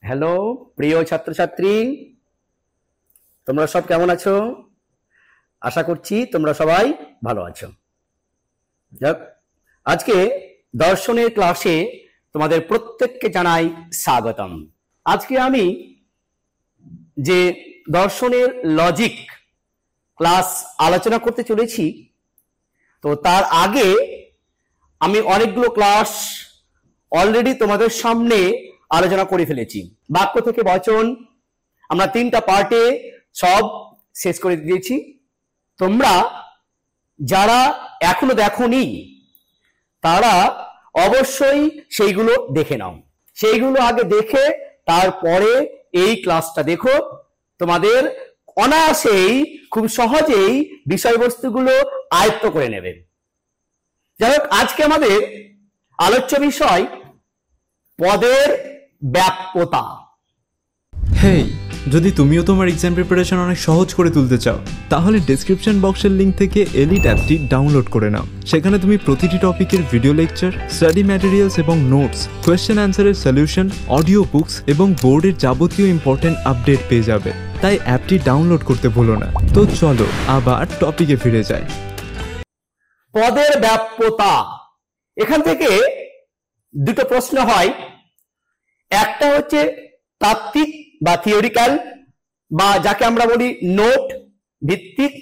Hello প্রিয় ছাত্রছাত্রী, তোমরা সব কেমন আছো? আশা করছি তোমরা সবাই ভালো আছো। আজকে দর্শনের ক্লাসে তোমাদের প্রত্যেককে জানাই স্বাগতম। আজকে আমি যে দর্শনের লজিক ক্লাস আলোচনা করতে চলেছি, তো তার আগে আমি অনেকগুলো ক্লাস অলরেডি তোমাদের সামনে আলোচনা করে ফেলেছি। বাক্য থেকে বচন আমরা 3টা পার্টে সব শেষ করে দিয়েছি। তোমরা যারা এখনো দেখোনি তারা অবশ্যই সেইগুলো দেখে নাও। সেইগুলো আগে দেখে তারপরে এই ক্লাসটা দেখো। তোমাদের অনায়াসেই খুব সহজেই বিষয়বস্তুগুলো আয়ত্ত করে নেবে। যাই হোক, আজকে আমাদের আলোচ্য বিষয় পদের ব্যাপ্যতা। হেই, যদি তুমিও তোমার এক্সাম প্রিপারেশন অনেক সহজ করে তুলতে চাও, তাহলে ডেসক্রিপশন বক্সের লিংক থেকে এলিট অ্যাপটি ডাউনলোড করে নাও। সেখানে তুমি প্রতিটি টপিকের ভিডিও লেকচার, স্টাডি ম্যাটেরিয়ালস এবং নোটস, কোয়েশ্চেন অ্যান্সারের সলিউশন, অডিও বুকস এবং বোর্ডের যাবতীয় ইম্পর্টেন্ট আপডেট পেয়ে যাবে। তাই অ্যাপটি ডাউনলোড করতে ভুলো না। তো চলো আবার টপিকে ফিরে যাই। পদের ব্যাপ্যতা, এখান থেকে দুটো প্রশ্ন হয়। একটা হচ্ছে তাত্ত্বিক বা থিওরিক্যাল, বা যাকে আমরা বলি নোট ভিত্তিক,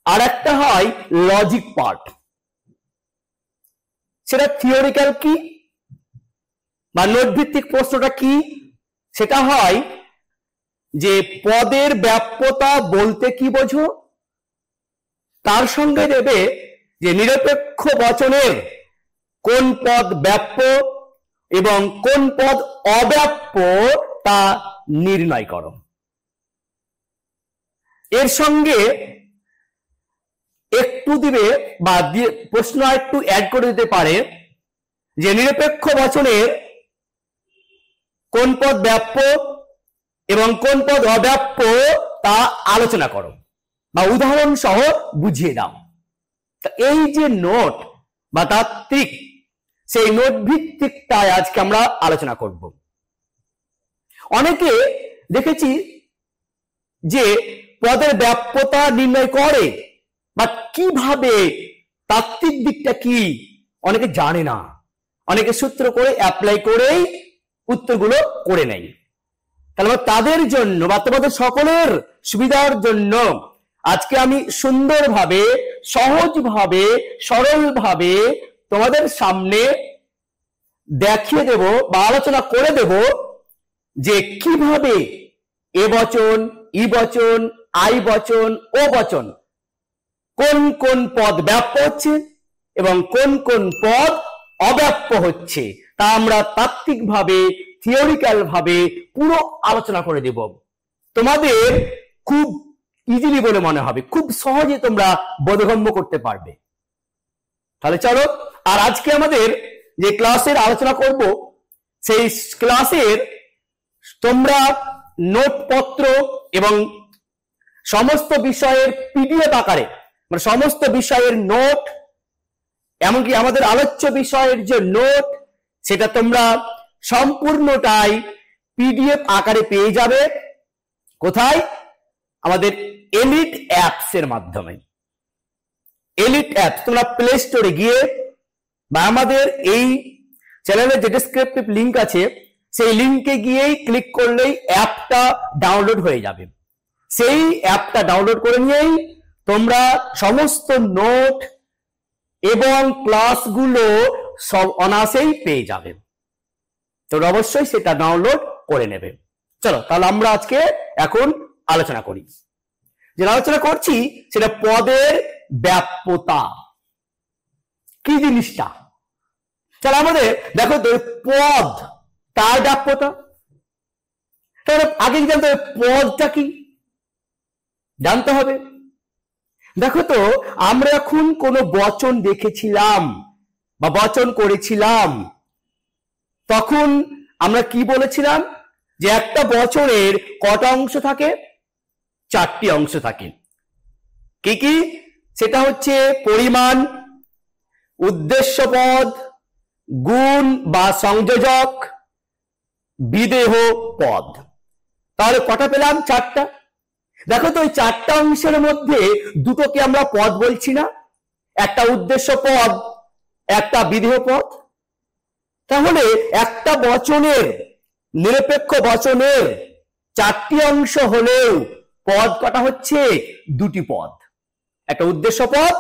আর একটা হয় লজিক পার্ট। সেটা থিওরিক্যাল কি বা নোট ভিত্তিক প্রশ্নটা কি? সেটা হয় যে পদের ব্যাপ্যতা বলতে কি বোঝো, তার সঙ্গে দেবে যে নিরপেক্ষ বচনের কোন পদ ব্যাপ্য এবং কোন পদ অব্যাপ্য তা নির্ণয় করো। এর সঙ্গে একটু দিবে বা প্রশ্ন একটু অ্যাড করে দিতে পারে যে নিরপেক্ষ বচনের কোন পদ ব্যাপ্য এবং কোন পদ অব্যাপ্য তা আলোচনা করো বা উদাহরণ সহ বুঝিয়ে দাও। এই যে নোট বা তাত্ত্বিক, সেই নোট ভিত্তিকটাই আজকে আমরা আলোচনা করব। অনেকে দেখেছি যে পদের ব্যাপ্যতা নির্ণয় করে, বা কিভাবে তাত্ত্বিক দিকটা কি অনেকে জানে না। অনেকে সূত্র করে অ্যাপ্লাই করেই উত্তরগুলো করে নেয়। তাহলে তাদের জন্য বা তোমাদের সকলের সুবিধার জন্য আজকে আমি সুন্দরভাবে, সহজভাবে, সরলভাবে তোমাদের সামনে দেখিয়ে দেব বা আলোচনা করে দেব যে কিভাবে এ বচন, ই বচন, আই বচন, ও বচন কোন কোন পদ ব্যাপ্য হচ্ছে এবং কোন কোন পদ অব্যাপ্য হচ্ছে, তা আমরা তাত্ত্বিকভাবে, থিওরিক্যাল ভাবে পুরো আলোচনা করে দেব। তোমাদের খুব ইজিলি বলে মনে হবে, খুব সহজে তোমরা বোধগম্য করতে পারবে। তাহলে চলো, আর আজকে আমাদের যে ক্লাসের আলোচনা করব, সেই ক্লাসের তোমরা নোটপত্র এবং সমস্ত বিষয়ের পিডিএফ আকারে, মানে সমস্ত বিষয়ের নোট, এমনকি আমাদের আলোচ্য বিষয়ের যে নোট, সেটা তোমরা সম্পূর্ণটাই পিডিএফ আকারে পেয়ে যাবে। কোথায়? আমাদের এলিট অ্যাপস এর মাধ্যমে। এলিট অ্যাপস তোমরা প্লে স্টোরে গিয়ে বা আমাদের এই চ্যানেলের যে ডেসক্রিপটিভ লিংক আছে, সেই লিংকে গিয়েই ক্লিক করলেই অ্যাপটা ডাউনলোড হয়ে যাবে। সেই অ্যাপটা ডাউনলোড করে নিয়েই তোমরা সমস্ত নোট এবং ক্লাসগুলো সব অনায়াসেই পেয়ে যাবে। তো অবশ্যই সেটা ডাউনলোড করে নেবে। চলো তাহলে আমরা আজকে এখন আলোচনা করি। যে আলোচনা করছি সেটা পদের ব্যাপ্যতা। কি জিনিসটা? চলো আমাদের দেখো তো, পদ তার ব্যাপ্যতা। তাহলে আগে জানতে হবে পদটা কি, জানতে হবে। দেখো তো, আমরা এখন কোনো বচন দেখেছিলাম বা বচন করেছিলাম, তখন আমরা কি বলেছিলাম যে একটা বচনের কটা অংশ থাকে? 4টি অংশ থাকে। কি কি? সেটা হচ্ছে পরিমাণ, উদ্দেশ্যপদ, গুণ বা সংযোজক, বিদেহ পদ। তাহলে কটা পেলাম? 4টা। দেখো তো ওই 4টা অংশের মধ্যে দুটোকে আমরা পদ বলছি না? একটা উদ্দেশ্য পদ, একটা বিদেহ পদ। তাহলে একটা বচনের, নিরপেক্ষ বচনের 4টি অংশ হলেও পদ কটা হচ্ছে? 2টি পদ, একটা উদ্দেশ্য পদ,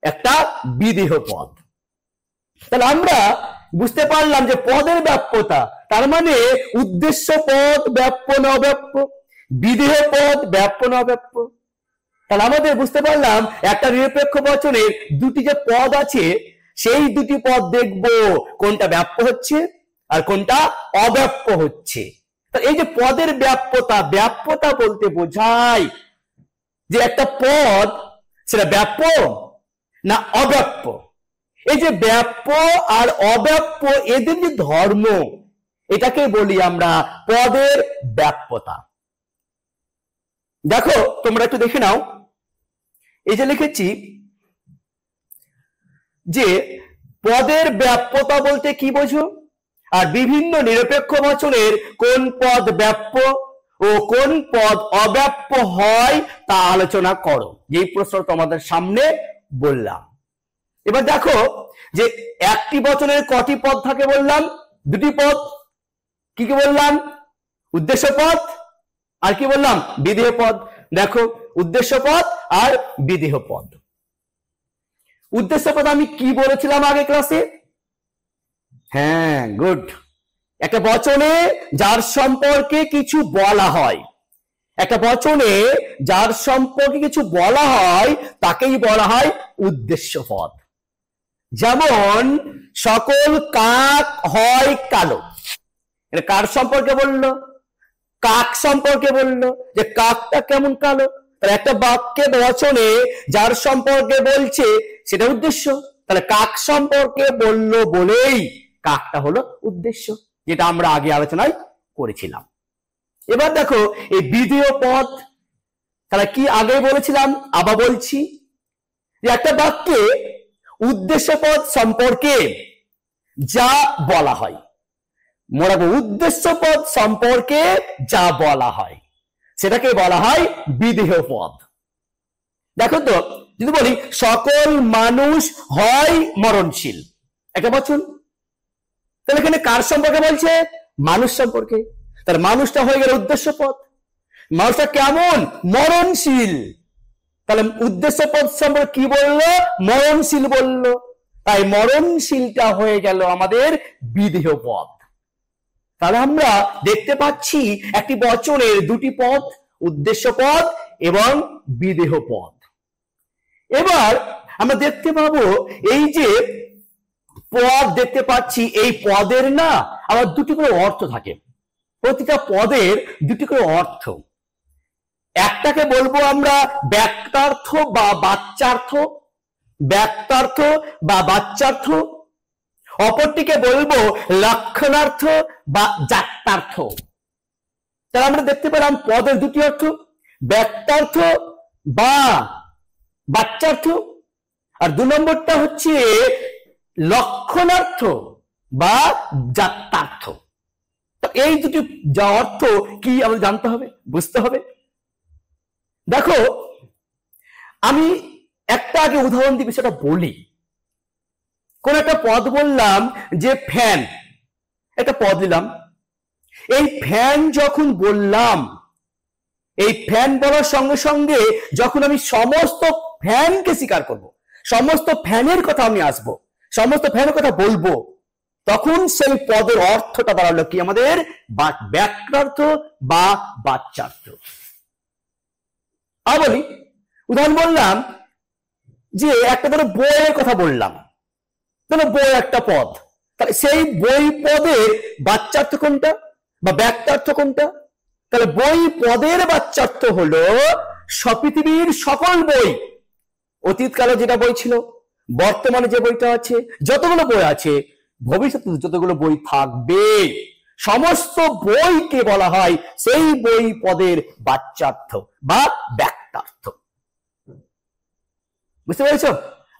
একটা বিদেহ পদ। তাহলে আমরা বুঝতে পারলাম যে পদের ব্যাপ্যতা, তার মানে উদ্দেশ্য পদ ব্যাপ্য না অব্যাপ্য, বিদেহ পদ ব্যাপ্য না অব্যাপ্য। তাহলে আমাদের বুঝতে পারলাম একটা নিরপেক্ষ বচনের 2টি যে পদ আছে, সেই 2টি পদ দেখব কোনটা ব্যাপ্য হচ্ছে আর কোনটা অব্যাপ্য হচ্ছে। এই যে পদের ব্যাপ্যতা, ব্যাপ্যতা বলতে বোঝায় যে একটা পদ সেটা ব্যাপ্য না অব্যাপ্য। এই যে ব্যাপ্য আর অব্যাপ্য এদের যে ধর্ম, এটাকে বলি আমরা পদের ব্যাপ্যতা। দেখো তোমরা একটু দেখে নাও, এই যে লিখেছি যে পদের ব্যাপ্যতা বলতে কি বোঝো, আর বিভিন্ন নিরপেক্ষ বচনের কোন পদ ব্যাপ্য ও কোন পদ অব্যাপ্য হয় তা আলোচনা করো। এই প্রশ্ন তোমাদের সামনে বললাম। এবার দেখো যে একটি বচনের কটি পদ থাকে বললাম? 2টি পদ। কি কি বললাম? উদ্দেশ্য পদ আর কি বললাম? বিদেহ পদ। দেখো উদ্দেশ্য পদ আর বিদেহ পদ। উদ্দেশ্য পদ আমি কি বলেছিলাম আগে ক্লাসে? হ্যাঁ, গুড। একটা বচনে যার সম্পর্কে কিছু বলা হয়, একটা বচনে যার সম্পর্কে কিছু বলা হয় তাকেই বলা হয় উদ্দেশ্য পদ। যেমন সকল কাক হয় কালো, এটা কার সম্পর্কে বললো? কাক সম্পর্কে বললো যে কাকটা কেমন কালো। একটা বাক্যে বচনে যার সম্পর্কে বলছে সেটা উদ্দেশ্য, তাহলে কাক সম্পর্কে বললো বলেই কাকটা হলো উদ্দেশ্য, যেটা আমরা আগে আলোচনায় করেছিলাম। এবার দেখো এই বিধেয় পদ, তাহলে কি আগে বলেছিলাম আবার বলছি যে একটা বাক্যে উদ্দেশ্য পদ সম্পর্কে যা বলা হয়, মনে রাখবো উদ্দেশ্য পদ সম্পর্কে যা বলা হয় সেটাকে বলা হয় বিধেয় পদ। দেখো তো যদি বলি সকল মানুষ হয় মরণশীল, একটা বচন, তাহলে এখানে কার সম্পর্কে বলছে? মানুষ সম্পর্কে। তাহলে মানুষটা হয়ে গেল উদ্দেশ্য পদ। মানুষটা কেমন? মরণশীল। তাহলে উদ্দেশ্য পদ সম্পর্কে কি বললো? মরণশীল বললো। তাই মরণশীলটা হয়ে গেল আমাদের বিধেয় পদ। তাহলে আমরা দেখতে পাচ্ছি একটি বচনের 2টি পদ, উদ্দেশ্য পদ এবং বিধেয় পদ। এবার আমরা দেখতে পাবো এই যে পদ দেখতে পাচ্ছি, এই পদের না আবার 2টি করে অর্থ থাকে। প্রতিটা পদের 2টি করে অর্থ। একটাকে বলবো আমরা ব্যক্তার্থ বা বাচ্যার্থ, ব্যক্তার্থ বা বাচ্যার্থ। অপরটিকে বলবো লক্ষণার্থ বা যাত্রার্থ। তাহলে আমরা দেখতে পেলাম পদের 2টি অর্থ, ব্যক্তার্থ বা বাচ্যার্থ, আর 2 নম্বরটা হচ্ছে লক্ষণার্থ বা যাত্রার্থ। এই 2টি যা অর্থ কি আমাদের জানতে হবে, বুঝতে হবে। দেখো আমি একটা আগে উদাহরণ দিয়ে বিষয়টা বলি। কোন একটা পদ বললাম যে ফ্যান, একটা পদ দিলাম। এই ফ্যান যখন বললাম, এই ফ্যান বলার সঙ্গে সঙ্গে যখন আমি সমস্ত ফ্যানকে স্বীকার করব, সমস্ত ফ্যানের কথা আমি আসব, সমস্ত ফ্যানের কথা বলবো, তখন সেই পদের অর্থটা দাঁড়ালো কি আমাদের? ব্যক্তার্থ বা বাচ্যার্থ। বলি উদাহরণ বললাম যে একটা ধরো বইয়ের কথা বললাম, ধরো বই একটা পদ, তাহলে সেই বই পদের বাচ্যার্থ কোনটা বা ব্যক্তার্থ কোনটা? তাহলে বই পদের বাচ্যার্থ হলো পৃথিবীর সকল বই, অতীতকালে যেটা বই ছিল, বর্তমানে যে বইটা আছে, যতগুলো বই আছে, ভবিষ্যতে যতগুলো বই থাকবে, সমস্ত বইকে বলা হয় সেই বই পদের বাচ্যার্থ বা ব্যক্তার্থ। বুঝতে পেরেছ?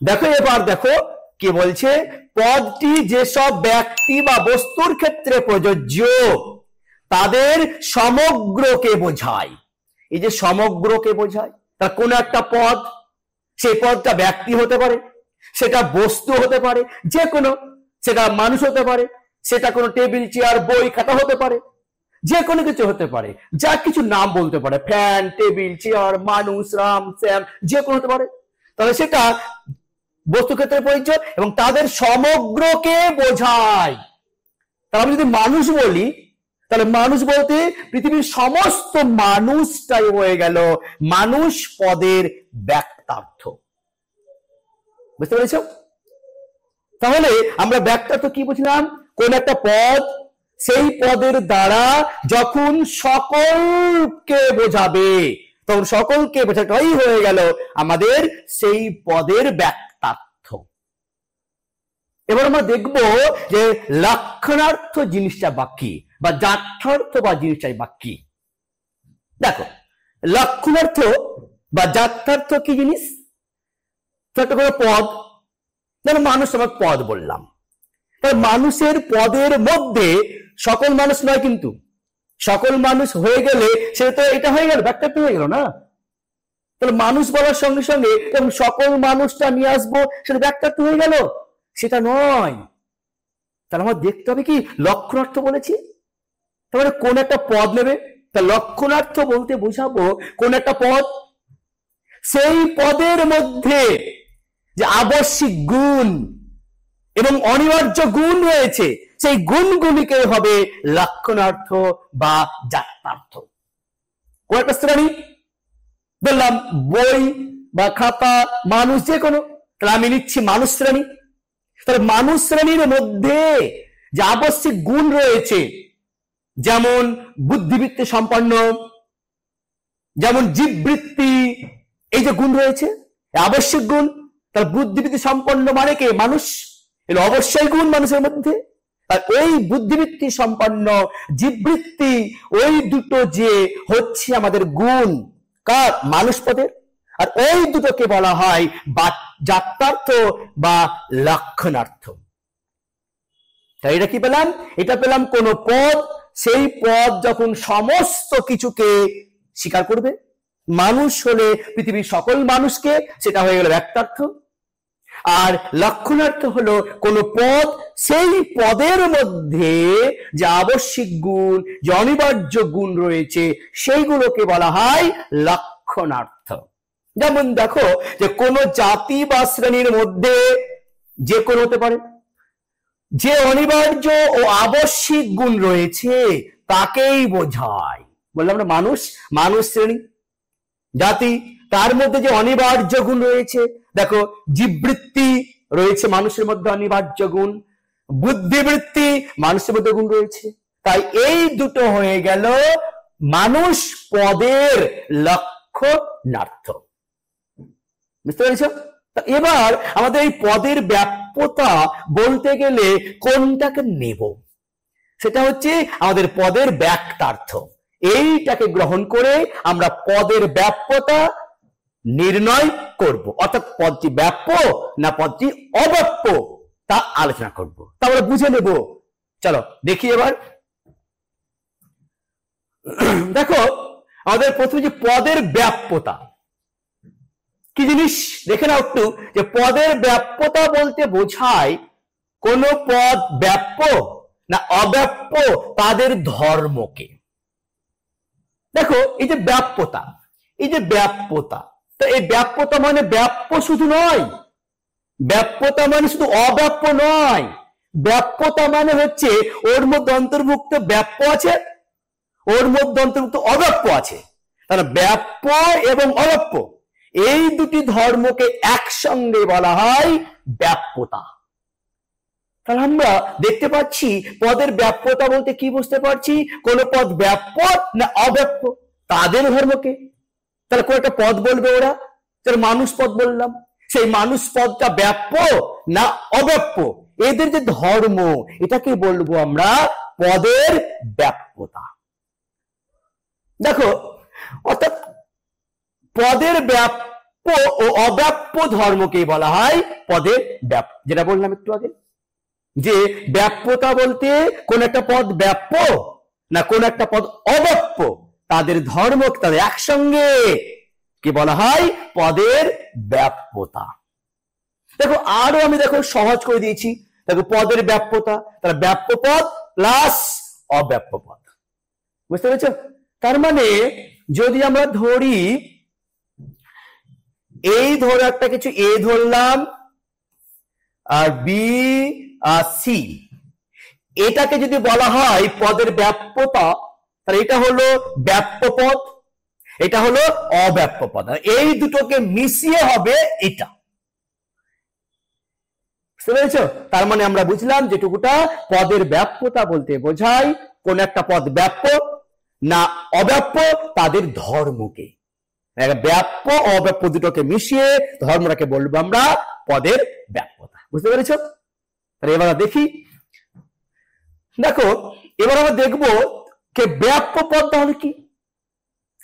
দেখো এবার দেখো কি বলছে, পদটি যেসব ব্যক্তি বা বস্তুর ক্ষেত্রে প্রযোজ্য তাদের সমগ্রকে বোঝায়। এই যে সমগ্রকে বোঝায়, তার কোন একটা পদ, সেই পদটা ব্যক্তি হতে পারে, সেটা বস্তু হতে পারে, যে কোনো, সেটা মানুষ হতে পারে, সেটা কোনো টেবিল চেয়ার বই খাতা হতে পারে, যে কোনো কিছু হতে পারে, যা কিছু নাম বলতে পারে, ফ্যান, টেবিল চেয়ার, মানুষ, রাম, শ্যাম, যে কোনো হতে পারে। তাহলে সেটা বস্তু ক্ষেত্রে পরিচয় এবং তাদের সমগ্রকে বোঝায়। তাহলে আমি যদি মানুষ বলি, তাহলে মানুষ বলতে পৃথিবীর সমস্ত মানুষটাই হয়ে গেল মানুষ পদের ব্যক্তার্থ। বুঝতে পেরেছ? তাহলে আমরা ব্যক্তার্থ কি বুঝলাম? কোন একটা পদ, সেই পদের দ্বারা যখন সকলকে বোঝাবে, তখন সকলকে বোঝাটাই হয়ে গেল আমাদের সেই পদের ব্যক্তার্থ। এবার আমরা দেখব যে লক্ষণার্থ জিনিসটা বা কি, বা যাত্রার্থ বা জিনিসটাই বা কি। দেখো, লক্ষণার্থ বা যাত্রার্থ কি জিনিস? একটা করে পদ, যেন মানুষ, আমার পদ বললাম, মানুষের পদের মধ্যে সকল মানুষ নয়, কিন্তু সকল মানুষ হয়ে গেলে সেটা তো এটা হয়ে গেল, ব্যক্তার্থ হয়ে গেল না? তাহলে মানুষ বলার সঙ্গে সঙ্গে সকল মানুষটা নিয়ে আসবো, সেটা ব্যক্তার্থ হয়ে গেল? সেটা নয়। তাহলে আমার দেখতে হবে কি লক্ষণার্থ বলেছি। তাহলে কোন একটা পদ নেবে, তা লক্ষণার্থ বলতে বোঝাবো কোন একটা পদ, সেই পদের মধ্যে যে আবশ্যিক গুণ এবং অনিবার্য গুণ রয়েছে, সেই গুণগুলিকে হবে লক্ষণার্থ বা যাত্রার্থ। কোন একটা শ্রেণী বললাম, বই বা খাতা, মানুষ, যে কোনো, তাহলে আমি নিচ্ছি মানুষ শ্রেণী। তাহলে মানুষ শ্রেণীর মধ্যে যে আবশ্যিক গুণ রয়েছে, যেমন বুদ্ধিবৃত্তি সম্পন্ন, যেমন জীববৃত্তি, এই যে গুণ রয়েছে আবশ্যিক গুণ, তার বুদ্ধিবৃত্তি সম্পন্ন মানে কে? মানুষ। এগুলো অবশ্যই গুণ মানুষের মধ্যে। আর ওই বুদ্ধিবৃত্তি সম্পন্ন, জীববৃত্তি, ওই দুটো যে হচ্ছে আমাদের গুণ, কার? মানুষ পদের। আর ওই দুটোকে বলা হয় যাত্রার্থ বা লক্ষণার্থ। তাই এটা কি পেলাম? এটা পেলাম কোন পদ, সেই পদ যখন সমস্ত কিছুকে স্বীকার করবে, মানুষ হলে পৃথিবীর সকল মানুষকে, সেটা হয়ে গেল ব্যক্তার্থ। আর লক্ষণার্থ হলো কোন পদ, সেই পদের মধ্যে যে আবশ্যিক গুণ, যে অনিবার্য গুণ রয়েছে, সেইগুলোকে বলা হয় লক্ষণার্থ। যেমন দেখো, যে কোন জাতি বা শ্রেণীর মধ্যে যে কোনো হতে পারে, যে অনিবার্য ও আবশ্যিক গুণ রয়েছে তাকেই বোঝায়। বললাম না মানুষ, মানুষ শ্রেণী, জাতি, তার মধ্যে যে অনিবার্য গুণ রয়েছে, দেখো জীববৃত্তি রয়েছে মানুষের মধ্যে অনিবার্য গুণ, বুদ্ধিবৃত্তি মানুষের মধ্যে গুণ রয়েছে। তাই এই দুটো হয়ে গেল মানুষ পদের লক্ষণার্থ। বুঝতে পেরেছ? এবার আমাদের এই পদের ব্যাপ্যতা বলতে গেলে কোনটাকে নেব? সেটা হচ্ছে আমাদের পদের ব্যক্তার্থ। এইটাকে গ্রহণ করে আমরা পদের ব্যাপ্যতা নির্ণয় করব, অর্থাৎ পদটি ব্যাপ্য না পদটি অব্যাপ্য তা আলোচনা করব, তাহলে বুঝে নেব। চলো দেখি এবার। দেখো, আমাদের প্রথমে যে পদের ব্যাপ্যতা কি জিনিস দেখে নাও একটু, যে পদের ব্যাপ্যতা বলতে বোঝায় কোন পদ ব্যাপ্য না অব্যাপ্য তাদের ধর্মকে। দেখো, এই যে ব্যাপ্যতা, এই যে ব্যাপ্যতা, তো এই ব্যাপ্যতা মানে ব্যাপ্য শুধু নয়, ব্যাপ্যতা মানে শুধু অব্যাপ্য নয়, ব্যাপ্যতা মানে হচ্ছে ওর মধ্যে অন্তর্ভুক্ত ব্যাপ্য আছে, ওর মধ্যে অন্তর্ভুক্ত অব্যাপ্য আছে। তাহলে ব্যাপ্য এবং অব্যাপ্য এই দুটি ধর্মকে একসঙ্গে বলা হয় ব্যাপ্যতা। তাহলে আমরা দেখতে পাচ্ছি পদের ব্যাপ্যতা বলতে কি বুঝতে পারছি, কোন পদ ব্যাপ্য না অব্যাপ্য তাদের ধর্মকে। তাহলে কোন একটা পদ বলবে ওরা, তাহলে মানুষ পদ বললাম, সেই মানুষ পদটা ব্যাপ্য না অব্যাপ্য, এদের যে ধর্ম, এটাকে বলবো আমরা পদের ব্যাপ্যতা। দেখো, অর্থাৎ পদের ব্যাপ্য ও অব্যাপ্য ধর্মকে বলা হয় পদের ব্যাপ্য। যেটা বললাম একটু আগে, যে ব্যাপ্যতা বলতে কোন একটা পদ ব্যাপ্য না কোন একটা পদ অব্যাপ্য, তাদের ধর্ম তাদের একসঙ্গে কি বলা হয়? পদের ব্যাপ্যতা। দেখো আরো আমি সহজ করে দিয়েছি। দেখো পদের ব্যাপ্যতা, তাহলে ব্যাপ্য পদ প্লাস অব্যাপ্য পদ, বুঝতে পেরেছ? তার মানে যদি আমরা ধরি এই ধরো একটা কিছু এ ধরলাম আর বি আর সি, এটাকে যদি বলা হয় পদের ব্যাপ্যতা, তাহলে এটা হলো ব্যাপ্য পদ, এটা হলো অব্যাপ্য পদ, এই দুটোকে মিশিয়ে হবে এটা, বুঝতে পেরেছ? তার মানে আমরা বুঝলাম যেটুকুটা পদের ব্যাপ্যতা বলতে বোঝায় কোন একটা পদ ব্যাপ্য না অব্যাপ্য তাদের ধর্মকে, ব্যাপ্য অব্যাপ্য দুটোকে মিশিয়ে ধর্মটাকে বলবো আমরা পদের ব্যাপ্যতা, বুঝতে পেরেছ? তাহলে এবার দেখি, দেখো এবার আমরা দেখবো যে ব্যাপ্য পদ তাহলে কি।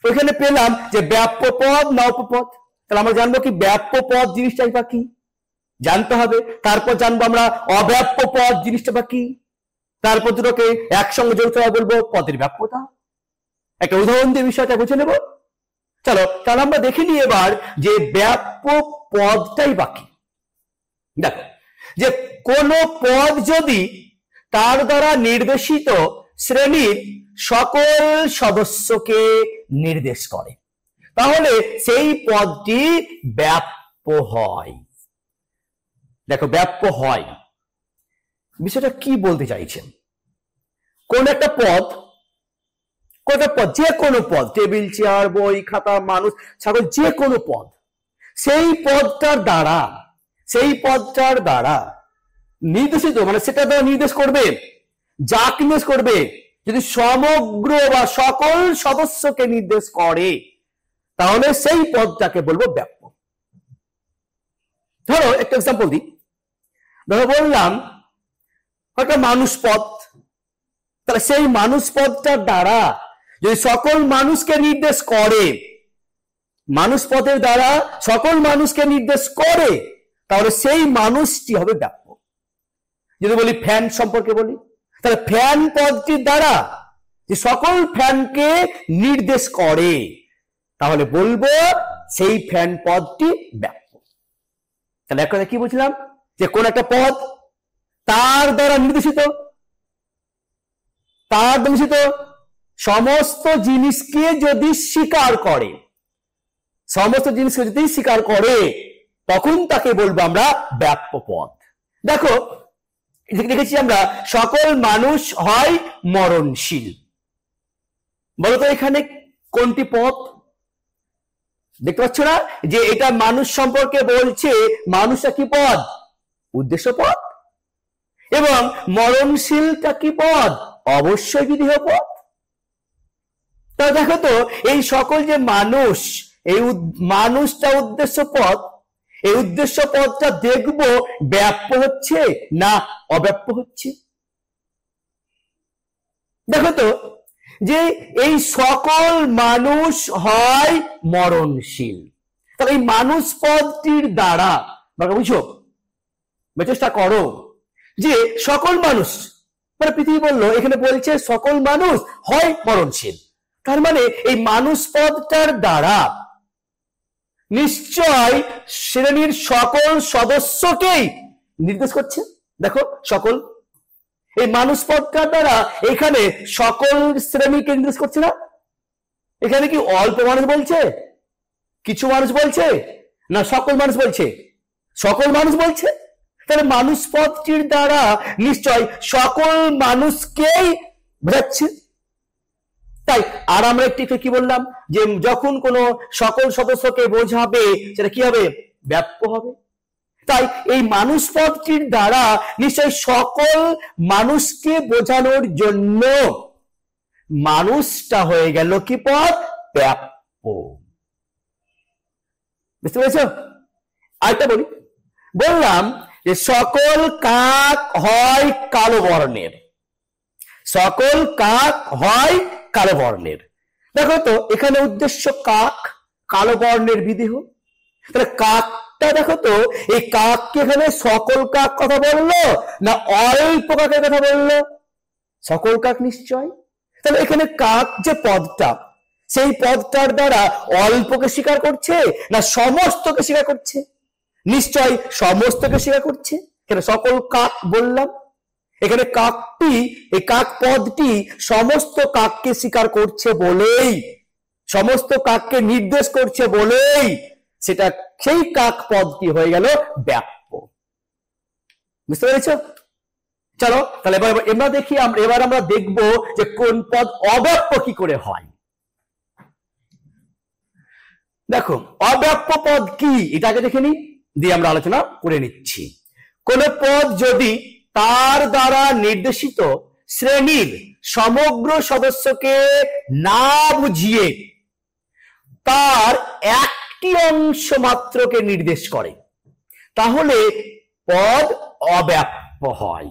ওইখানে পেলাম যে ব্যাপ্য পদ না উপপদ, তাহলে আমরা জানবো কি ব্যাপ্য পদ জিনিসটাই বা কি জানতে হবে। তারপর জানবো আমরা অব্যাপ্য পদ জিনিসটা বা কি, তারপর দুটোকে একসঙ্গে যৌথ বলবো পদের ব্যাপ্যতা। একটা উদাহরণ দিয়ে বিষয়টা বুঝে নেব। চলো তাহলে আমরা দেখে নিই এবার যে ব্যাপ্য পদটাই বাকি। দেখো যে কোন পদ যদি তার দ্বারা নির্দেশিত শ্রেণীর সকল সদস্যকে নির্দেশ করে তাহলে সেই পদটি ব্যাপ্য হয়। দেখো ব্যাপ্য হয় বিষয়টা কি বলতে চাইছেন? কোন একটা পদ, যে কোনো পদ, টেবিল চেয়ার বই খাতা মানুষ ছাগল, যে কোনো পদ, সেই পদটার দ্বারা নির্দেশিত, মানে সেটা দ্বারা নির্দেশ করবে, যাকে নির্দেশ করবে যদি সমগ্র বা সকল সদস্যকে নির্দেশ করে তাহলে সেই পদটাকে বলবো ব্যাপ্য। ধরো একটা এক্সাম্পল দিই, ধরো বললাম একটা মানুষ পদ, তাহলে সেই মানুষ পদটার দ্বারা যদি সকল মানুষকে নির্দেশ করে, মানুষ পদের দ্বারা সকল মানুষকে নির্দেশ করে তাহলে সেই মানুষটি হবে ব্যাপ্য। যদি বলি ফ্যান সম্পর্কে বলি, তাহলে ফ্যান পদটির দ্বারা যে সকল ফ্যানকে নির্দেশ করে তাহলে বলবো সেই ফ্যান পদটি ব্যাপ্য। তাহলে এক কথা কি বুঝলাম? যে কোন একটা পদ তার দ্বারা নির্দেশিত সমস্ত জিনিসকে যদি স্বীকার করে, তখন তাকে বলবো আমরা ব্যাপ্য পদ। দেখো দেখেছি আমরা সকল মানুষ হয় মরণশীল, বলতো এখানে কোনটি পদ? দেখতে পাচ্ছ না যে এটা মানুষ সম্পর্কে বলছে, মানুষটা কি পদ? উদ্দেশ্য পদ। এবং মরণশীলটা কি পদ? অবশ্যই বিধেয় পদ। তা দেখো তো এই সকল যে মানুষ, এই মানুষটা উদ্দেশ্য পদ, এই উদ্দেশ্য পদটা দেখবো ব্যাপ্য হচ্ছে না অব্যাপ্য হচ্ছে। দেখো তো যে এই সকল মানুষ হয় মরণশীল, তাহলে এই মানুষ পদটির দ্বারা বুঝো, চেষ্টা করো যে সকল মানুষ, মানে পৃথিবী বললো এখানে বলছে সকল মানুষ হয় মরণশীল, তার মানে এই মানুষ পদটার দ্বারা নিশ্চয় শ্রেণীর সকল সদস্যকেই নির্দেশ করছে। দেখো সকল, এই মানুষ পদটার দ্বারা এখানে সকল শ্রেণীকে নির্দেশ করছে না। এখানে কি অল্প মানুষ বলছে, কিছু মানুষ বলছে, না সকল মানুষ বলছে? সকল মানুষ বলছে। তাহলে মানুষ পদটির দ্বারা নিশ্চয় সকল মানুষকেই বোঝাচ্ছে। তাই আর আমরা একটু কি বললাম যে যখন কোনো সকল সদস্যকে বোঝাবে সেটা কি হবে? ব্যাপ্য হবে। তাই এই মানুষ পদটির দ্বারা নিশ্চয় সকল মানুষকে বোঝানোর জন্য মানুষটা হয়ে গেল কি পদ? ব্যাপ্য। বুঝতে পেরেছ? আরেকটা বলি, বললাম যে সকল কাক হয় কালো বর্ণের, সকল কাক হয় কালো বর্ণের। দেখো তো এখানে উদ্দেশ্য কাক, কালো বর্ণের বিদেহ, তাহলে কাকটা দেখো তো এই কাককে এখানে সকল কাক কথা বললো না অল্প কাকের কথা বললো? সকল কাক নিশ্চয়। তাহলে এখানে কাক যে পদটা, সেই পদটার দ্বারা অল্পকে স্বীকার করছে না সমস্তকে স্বীকার করছে? নিশ্চয় সমস্তকে স্বীকার করছে। কেন সকল কাক বললাম, এখানে কাকটি, এই কাক পদটি সমস্ত কাককে স্বীকার করছে বলেই, সমস্ত কাককে নির্দেশ করছে বলেই সেটা সেই কাক পদটি হয়ে গেল ব্যাপ্য। বুঝতে পেরেছ? চলো তাহলে এবার আমরা দেখি, এবার আমরা দেখব যে কোন পদ অব্যাপ্য কি করে হয়। দেখো অব্যাপ্য পদ কি, এটাকে দেখে নিই, দিয়ে আমরা আলোচনা করে নিচ্ছি। কোন পদ যদি তার দ্বারা নির্দেশিত শ্রেণীর সমগ্র সদস্যকে না বুঝিয়ে তার একটি অংশ মাত্রকে নির্দেশ করে, তাহলে পদ অব্যাপ্য হয়।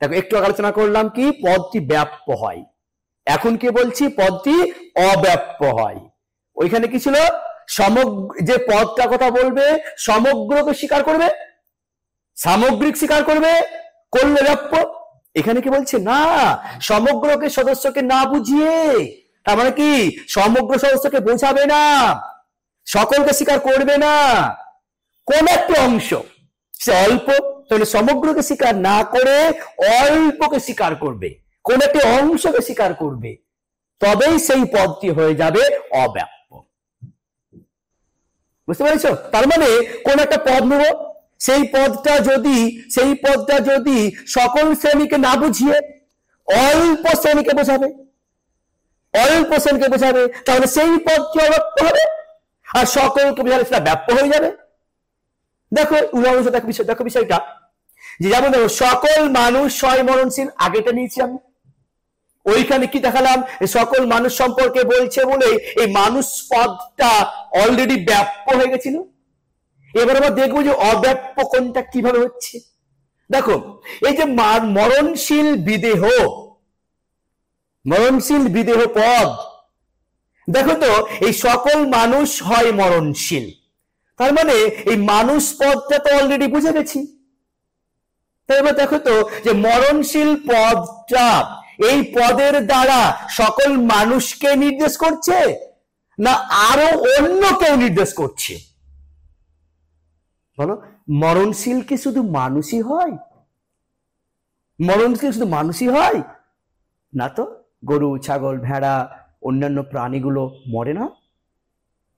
দেখো একটু আলোচনা করলাম কি পদটি ব্যাপ্য হয়, এখন কি বলছি পদটি অব্যাপ্য হয়। ওইখানে কি ছিল, সমগ্র যে পদটা কথা বলবে সমগ্রকে স্বীকার করবে, সামগ্রিক স্বীকার করবে, করলে ব্যাপ্য। এখানে কি বলছে না, সমগ্রকে সদস্যকে না বুঝিয়ে, তার মানে কি সমগ্র সদস্যকে বোঝাবে না, সকলকে স্বীকার করবে না, কোন একটা অংশ সে অল্প, তাহলে সমগ্রকে স্বীকার না করে অল্পকে স্বীকার করবে, কোন একটি অংশকে স্বীকার করবে, তবেই সেই পদটি হয়ে যাবে অব্যাপ্য। বুঝতে পেরেছ? তার মানে কোন একটা পদ নেব, সেই পদটা যদি সকল শ্রেণীকে না বুঝিয়ে অল্প শ্রেণীকে বোঝাবে, অল্প শ্রেণীকে বোঝাবে, তাহলে সেই পদটি অব্যাপ্য হবে, আর সকলকে বোঝালে সেটা ব্যাপ্য হয়ে যাবে। দেখো উদাহরণ, দেখো বিষয়টা যে যেমন দেখো সকল মানুষ হয় মরণশীল, আগেটা নিয়েছি আমি, ওইখানে কি দেখালাম, সকল মানুষ সম্পর্কে বলছে বলে এই মানুষ পদটা অলরেডি ব্যাপ্য হয়ে গেছিল। এবার আমরা দেখবো যে অব্যাপ্য কোনটা কিভাবে হচ্ছে। দেখো এই যে মরণশীল বিদেহ পদ, দেখো তো এই সকল মানুষ হয় মরণশীল, তার মানে এই মানুষ পদটা তো অলরেডি বুঝে গেছি। এবার দেখো তো যে মরণশীল পদটা এই পদের দ্বারা সকল মানুষকে নির্দেশ করছে না আরো অন্য কেউ নির্দেশ করছে? বলো, মরণশীল কি শুধু মানুষই হয়? মরণশীল শুধু মানুষই হয় না তো, গরু, ছাগল, ভেড়া, অন্যান্য প্রাণীগুলো মরে না?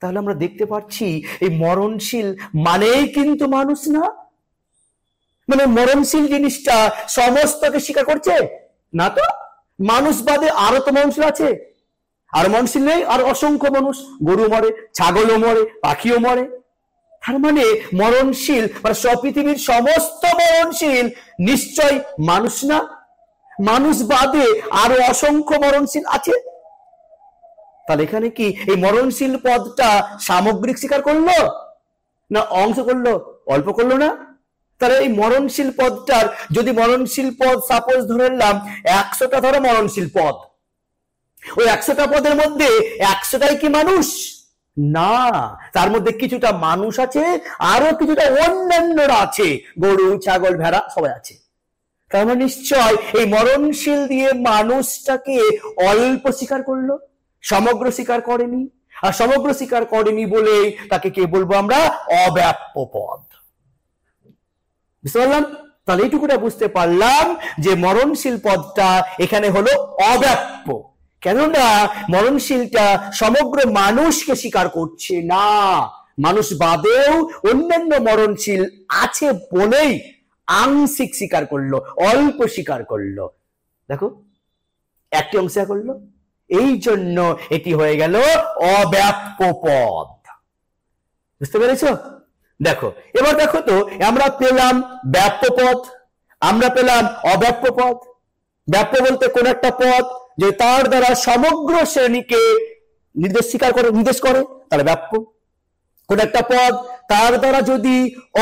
তাহলে আমরা দেখতে পাচ্ছি এই মরণশীল মানেই কিন্তু মানুষ না। মানে মরণশীল জিনিসটা সমস্তকে স্বীকার করছে না তো, মানুষ বাদে আরো তো মরণশীল আছে, আর মরণশীল নেই, আর অসংখ্য মানুষ, গরু মরে, ছাগলও মরে, পাখিও মরে। তার মানে মরণশীল মানে পৃথিবীর সমস্ত মরণশীল নিশ্চয় মানুষ না, মানুষ বাদে আরো অসংখ্য মরণশীল আছে। তাহলে এখানে কি এই মরণশীল পদটা সামগ্রিক স্বীকার করলো না অংশ করলো, অল্প করলো না? তাহলে এই মরণশীল পদটার, যদি মরণশীল পদ সাপোজ ধরে নিলাম 100টা ধরো মরণশীল পদ, ওই 100টা পদের মধ্যে 100টাই কি মানুষ? না, তার মধ্যে কিছুটা মানুষ আছে, আরো কিছুটা অন্যান্যরা আছে, গরু, ছাগল, ভেড়া সবাই আছে। তার মানে নিশ্চয় এই মরণশীল দিয়ে মানুষটাকে অল্প স্বীকার করলো, সমগ্র স্বীকার করেনি, আর সমগ্র স্বীকার করেনি বলে তাকে কে বলবো আমরা? অব্যাপ্য পদ। বুঝতে পারলাম? তাহলে এইটুকুটা বুঝতে পারলাম যে মরণশীল পদটা এখানে হলো অব্যাপ্য, কেননা মরণশীলটা সমগ্র মানুষকে স্বীকার করছে না, মানুষ বাদেও অন্যান্য মরণশীল আছে বলেই আংশিক স্বীকার করলো, অল্প স্বীকার করলো। দেখো একটি অংশ করলো, এই জন্য এটি হয়ে গেল অব্যাপ্য পদ। বুঝতে পেরেছ? দেখো এবার দেখো তো, আমরা পেলাম ব্যাপ্য পদ, আমরা পেলাম অব্যাপ্য পদ। ব্যাপ্য বলতে কোন একটা পদ যে তার দ্বারা সমগ্র শ্রেণীকে নির্দেশ করে তাহলে ব্যাপ্য। কোন একটা পদ তার দ্বারা যদি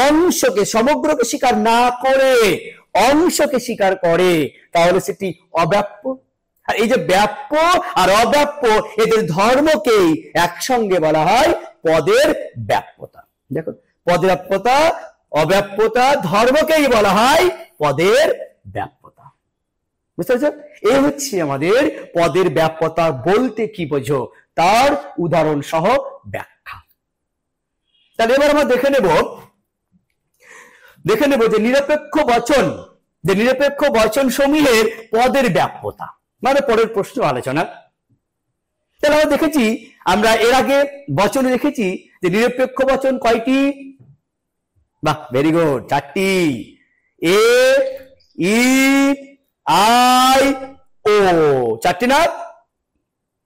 অংশকে, সমগ্রকে স্বীকার না করে অংশকে স্বীকার করে তাহলে সেটি অব্যাপ্য। আর এই যে ব্যাপ্য আর অব্যাপ্য, এদের ধর্মকেই একসঙ্গে বলা হয় পদের ব্যাপ্যতা। দেখো পদের ব্যাপ্যতা, অব্যাপ্যতা, ধর্মকেই বলা হয় পদের ব্যাপ্যতা। বুঝতে পারছো? এই হচ্ছে আমাদের পদের ব্যাপ্যতা বলতে কি বোঝো তার উদাহরণ সহ ব্যাখ্যা। তাহলে এবার আমরা দেখে নেব যে নিরপেক্ষ বচন সমূহের পদের ব্যাপ্যতা, মানে পরের প্রশ্ন আলোচনা। তাহলে আমরা দেখেছি, আমরা এর আগে বচনে দেখেছি যে নিরপেক্ষ বচন কয়টি? বাহ, ভেরি গুড, 4টি। এ, ই, আই, ও, 4টি না?